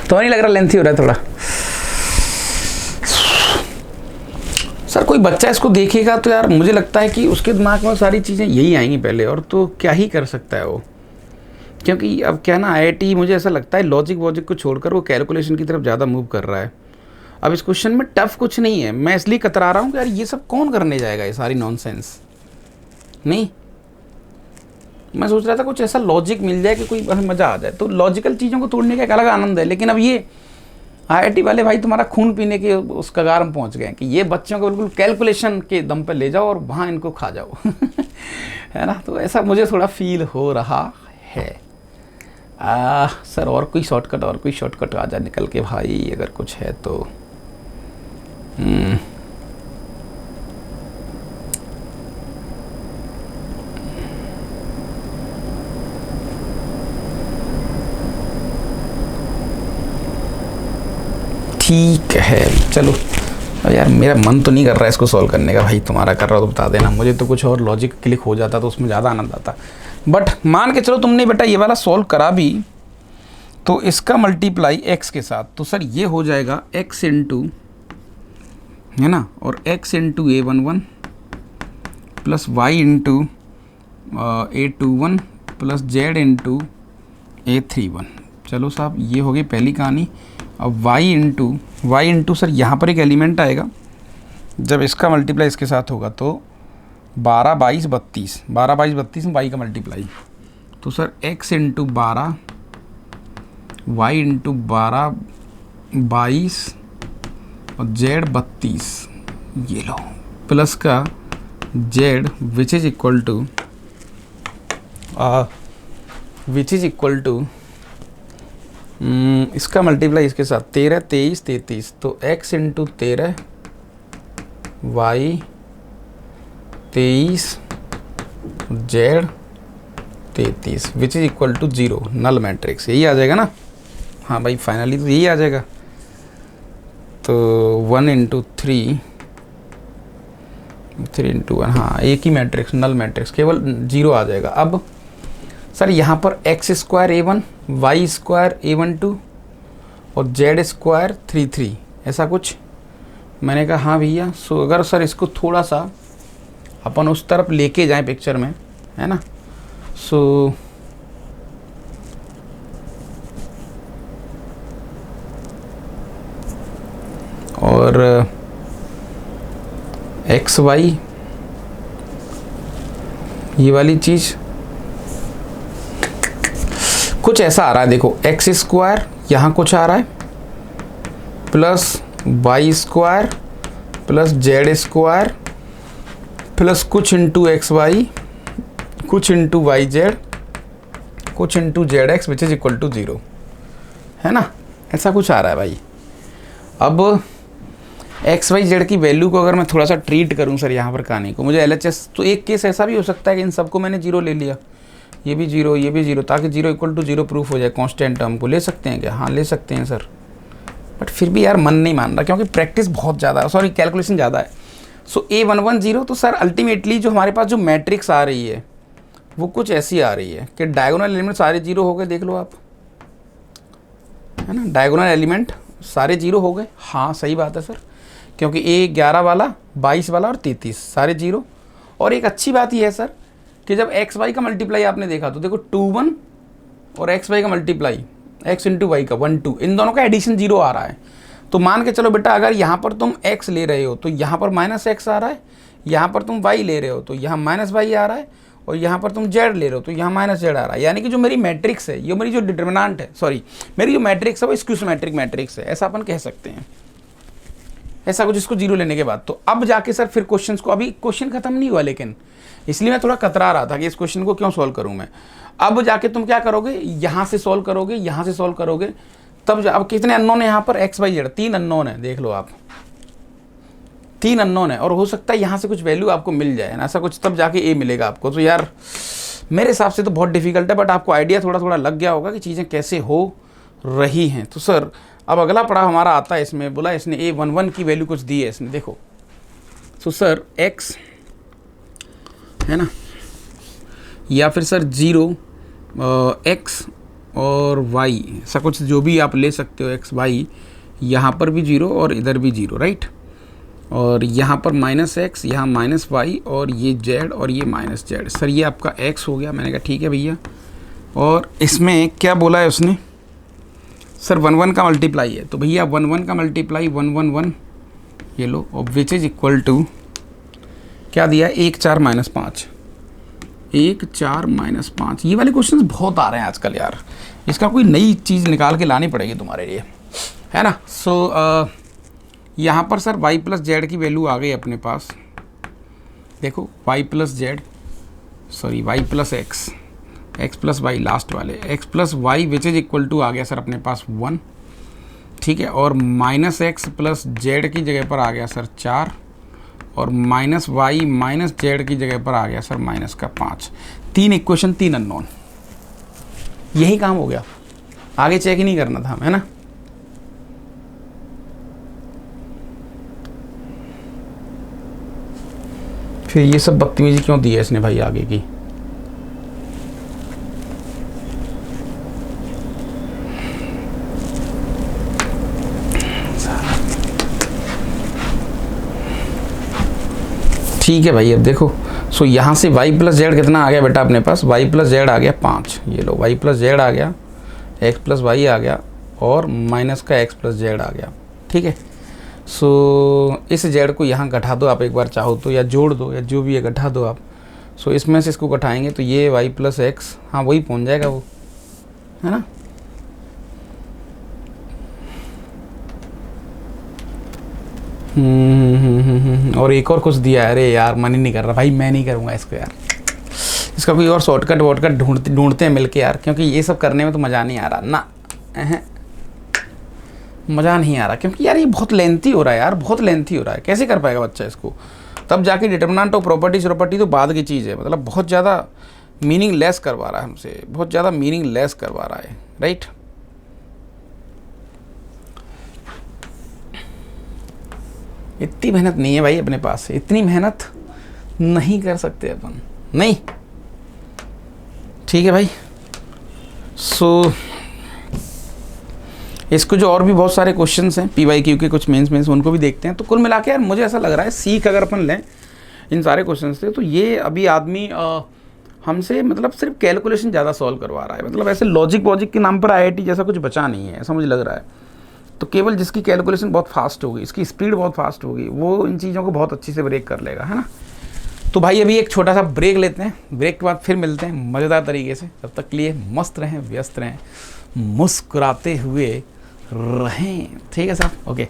तो नहीं लग रहा लेंथी हो रहा है थोड़ा? सर कोई बच्चा इसको देखेगा तो यार मुझे लगता है कि उसके दिमाग में सारी चीज़ें यही आएंगी पहले, और तो क्या ही कर सकता है वो, क्योंकि अब क्या ना IIT मुझे ऐसा लगता है लॉजिक वॉजिक को छोड़कर वो कैलकुलेशन की तरफ ज़्यादा मूव कर रहा है। अब इस क्वेश्चन में टफ कुछ नहीं है, मैं इसलिए कतरा रहा हूँ कि यार ये सब कौन करने जाएगा, ये सारी नॉनसेंस नहीं। मैं सोच रहा था कुछ ऐसा लॉजिक मिल जाए कि कोई मज़ा आ जाए, तो लॉजिकल चीज़ों को तोड़ने का एक अलग आनंद है। लेकिन अब ये IIT वाले भाई तुम्हारा खून पीने के उस कगार में पहुंच गए कि ये बच्चों को बिल्कुल कैलकुलेशन के दम पे ले जाओ और वहाँ इनको खा जाओ है ना, तो ऐसा मुझे थोड़ा फील हो रहा है। सर और कोई शॉर्टकट आ जाए निकल के भाई, अगर कुछ है तो। ठीक है चलो, अब यार मेरा मन तो नहीं कर रहा है इसको सॉल्व करने का भाई, तुम्हारा कर रहा हो तो बता देना, मुझे तो कुछ और लॉजिक क्लिक हो जाता तो उसमें ज़्यादा आनंद आता। बट मान के चलो तुमने बेटा ये वाला सॉल्व करा भी, तो इसका मल्टीप्लाई x के साथ, तो सर ये हो जाएगा x इंटू, है ना, और x into A11 plus y into A21 plus z into A31। चलो साहब ये हो गई पहली कहानी। अब y इंटू सर यहाँ पर एक एलिमेंट आएगा, जब इसका मल्टीप्लाई इसके साथ होगा तो 12 22 32 में y का मल्टीप्लाई, तो sir x into 12 y into 12 22 और z 32, ये लो, प्लस का z which is equal to इसका मल्टीप्लाई इसके साथ 13 23 33, तो x into 13 y 23 z 33 which is equal to 0, null matrix, यही आ जाएगा ना। हाँ भाई फाइनली तो यही आ जाएगा। तो 1 इंटू 3 इंटू 1, हाँ एक ही मैट्रिक्स, नल मैट्रिक्स, केवल 0 आ जाएगा। अब सर यहाँ पर x square A1 y square A12 और z स्क्वायर 33, ऐसा कुछ। मैंने कहा हाँ भैया। सो अगर सर इसको थोड़ा सा अपन उस तरफ लेके जाएं पिक्चर में, है ना, सो और एक्स वाई ये वाली चीज़ कुछ ऐसा आ रहा है, देखो एक्स स्क्वायर यहाँ कुछ आ रहा है plus Y square plus Z square plus कुछ इंटू एक्स वाई कुछ इंटू वाई जेड कुछ into Z X which is equal to 0, है ना, ऐसा कुछ आ रहा है भाई। अब एक्स वाई जेड की वैल्यू को अगर मैं थोड़ा सा ट्रीट करूं सर यहाँ पर कहानी को, मुझे LHS, तो एक केस ऐसा भी हो सकता है कि इन सबको मैंने 0 ले लिया, ये भी 0 ये भी 0, ताकि 0 इक्वल टू 0 प्रूफ हो जाए। कांस्टेंट टर्म को ले सकते हैं क्या? हाँ ले सकते हैं सर, बट फिर भी यार मन नहीं मान रहा क्योंकि प्रैक्टिस बहुत ज़्यादा है, सॉरी कैलकुलेशन ज़्यादा है। सो A11 तो सर अल्टीमेटली जो हमारे पास जो मैट्रिक्स आ रही है वो कुछ ऐसी आ रही है कि डायगोनल एलिमेंट सारे 0 हो गए, देख लो आप, है ना, डायगोनल एलिमेंट सारे 0 हो गए। हाँ सही बात है सर, क्योंकि A11 वाला 22 वाला और 33 सारे 0। और एक अच्छी बात यह है सर कि जब एक्स वाई का मल्टीप्लाई आपने देखा तो देखो 2 1 और एक्स वाई का मल्टीप्लाई एक्स इंटू वाई का 1 2, इन दोनों का एडिशन 0 आ रहा है। तो मान के चलो बेटा अगर यहाँ पर तुम x ले रहे हो तो यहाँ पर माइनस एक्स आ रहा है, यहाँ पर तुम y ले रहे हो तो यहाँ माइनस वाई आ रहा है, और यहाँ पर तुम z ले रहे हो तो यहाँ माइनस z आ रहा है। यानी कि जो मेरी मैट्रिक्स है, ये मेरी जो डिटर्मिनेंट है, सॉरी मेरी जो मैट्रिक्स है वो स्क्यूसिमेट्रिक मैट्रिक्स है, ऐसा अपन कह सकते हैं, ऐसा कुछ इसको 0 लेने के बाद। तो अब जाके सर फिर क्वेश्चंस को, अभी क्वेश्चन खत्म नहीं हुआ लेकिन, इसलिए मैं थोड़ा कतरा रहा था कि इस क्वेश्चन को क्यों सॉल्व करूं मैं। अब जाके तुम क्या करोगे, यहाँ से सॉल्व करोगे, यहाँ से सॉल्व करोगे, तब अब कितने अननोन है यहाँ पर, एक्स वाई जेड, 3 अननोन है, देख लो आप 3 अननोन है, और हो सकता है यहाँ से कुछ वैल्यू आपको मिल जाए ना, ऐसा कुछ, तब जाके ए मिलेगा आपको। तो यार मेरे हिसाब से तो बहुत डिफिकल्ट है, बट आपको आइडिया थोड़ा थोड़ा लग गया होगा कि चीज़ें कैसे हो रही हैं। तो सर अब अगला पड़ाव हमारा आता है, इसमें बोला इसने a11 की वैल्यू कुछ दी है इसने, देखो। तो सर x है ना, या फिर सर 0 x और y, ऐसा कुछ जो भी आप ले सकते हो, x y, यहाँ पर भी 0 और इधर भी 0, राइट, और यहाँ पर -x, यहाँ -y, और ये z और ये -z। सर ये आपका x हो गया। मैंने कहा ठीक है भैया, और इसमें क्या बोला है उसने, सर 1 1 का मल्टीप्लाई है, तो भैया 1 1 का मल्टीप्लाई 1 1 1, ये लो, और विच इज इक्वल टू क्या दिया, 1 4 -5, 1 4 -5। ये वाले क्वेश्चंस बहुत आ रहे हैं आजकल यार, इसका कोई नई चीज़ निकाल के लानी पड़ेगी तुम्हारे लिए, है ना। सो यहाँ पर सर y प्लस जेड की वैल्यू आ गई अपने पास, देखो y plus Z, sorry y plus X, x plus Y last वाले, x plus Y which is equal to आ गया सर अपने पास 1, ठीक है, और -x प्लस जेड की जगह पर आ गया सर 4, और -y माइनस जेड की जगह पर आ गया सर -5। 3 इक्वेशन 3 अननोन, यही काम हो गया, आगे चेक ही नहीं करना था, है ना। फिर ये सब बदतमीजी क्यों दी है इसने भाई आगे की। ठीक है भाई, अब देखो, सो यहाँ से y प्लस जेड कितना आ गया बेटा अपने पास, y प्लस जेड आ गया 5, ये लो y प्लस जेड आ गया, x प्लस वाई आ गया, और माइनस का x प्लस जेड आ गया, ठीक है। सो इस जेड को यहाँ घटा दो आप एक बार चाहो तो, या जोड़ दो, या जो भी है घटा दो आप। सो इसमें से इसको घटाएंगे तो ये y प्लस एक्स, हाँ वही पहुँच जाएगा वो, है ना। और एक और कुछ दिया है, अरे यार मन ही नहीं कर रहा भाई, मैं नहीं करूँगा इसको यार, इसका कोई और शॉर्टकट वॉर्टकट ढूंढते हैं मिलके यार, क्योंकि ये सब करने में तो मज़ा नहीं आ रहा ना, मज़ा नहीं आ रहा, क्योंकि यार ये बहुत लेंथी हो रहा है यार, बहुत लेंथी हो रहा है, कैसे कर पाएगा बच्चा इसको। तब जाके डिटरमिनेंट ऑफ प्रॉपर्टी तो बाद की चीज़ है, मतलब बहुत ज़्यादा मीनिंगलेस करवा रहा है हमसे, बहुत ज़्यादा मीनिंगलेस करवा रहा है, राइट। इतनी मेहनत नहीं है भाई अपने पास, इतनी मेहनत नहीं कर सकते अपन, नहीं, ठीक है भाई। सो इसको जो और भी बहुत सारे क्वेश्चंस हैं PYQ के, कुछ मेंस उनको भी देखते हैं। तो कुल मिला के यार मुझे ऐसा लग रहा है, सीख अगर अपन लें इन सारे क्वेश्चन से, तो ये अभी आदमी हमसे मतलब सिर्फ कैलकुलेशन ज़्यादा सॉल्व करवा रहा है, मतलब ऐसे लॉजिक वॉजिक के नाम पर IIT जैसा कुछ बचा नहीं है, ऐसा मुझे लग रहा है। तो केवल जिसकी कैलकुलेशन बहुत फास्ट होगी, इसकी स्पीड बहुत फास्ट होगी, वो इन चीज़ों को बहुत अच्छी से ब्रेक कर लेगा, है ना। तो भाई अभी एक छोटा सा ब्रेक लेते हैं, ब्रेक के बाद फिर मिलते हैं मज़ेदार तरीके से। तब तक के लिए मस्त रहें, व्यस्त रहें, मुस्कुराते हुए रहें, ठीक है साहब, ओके।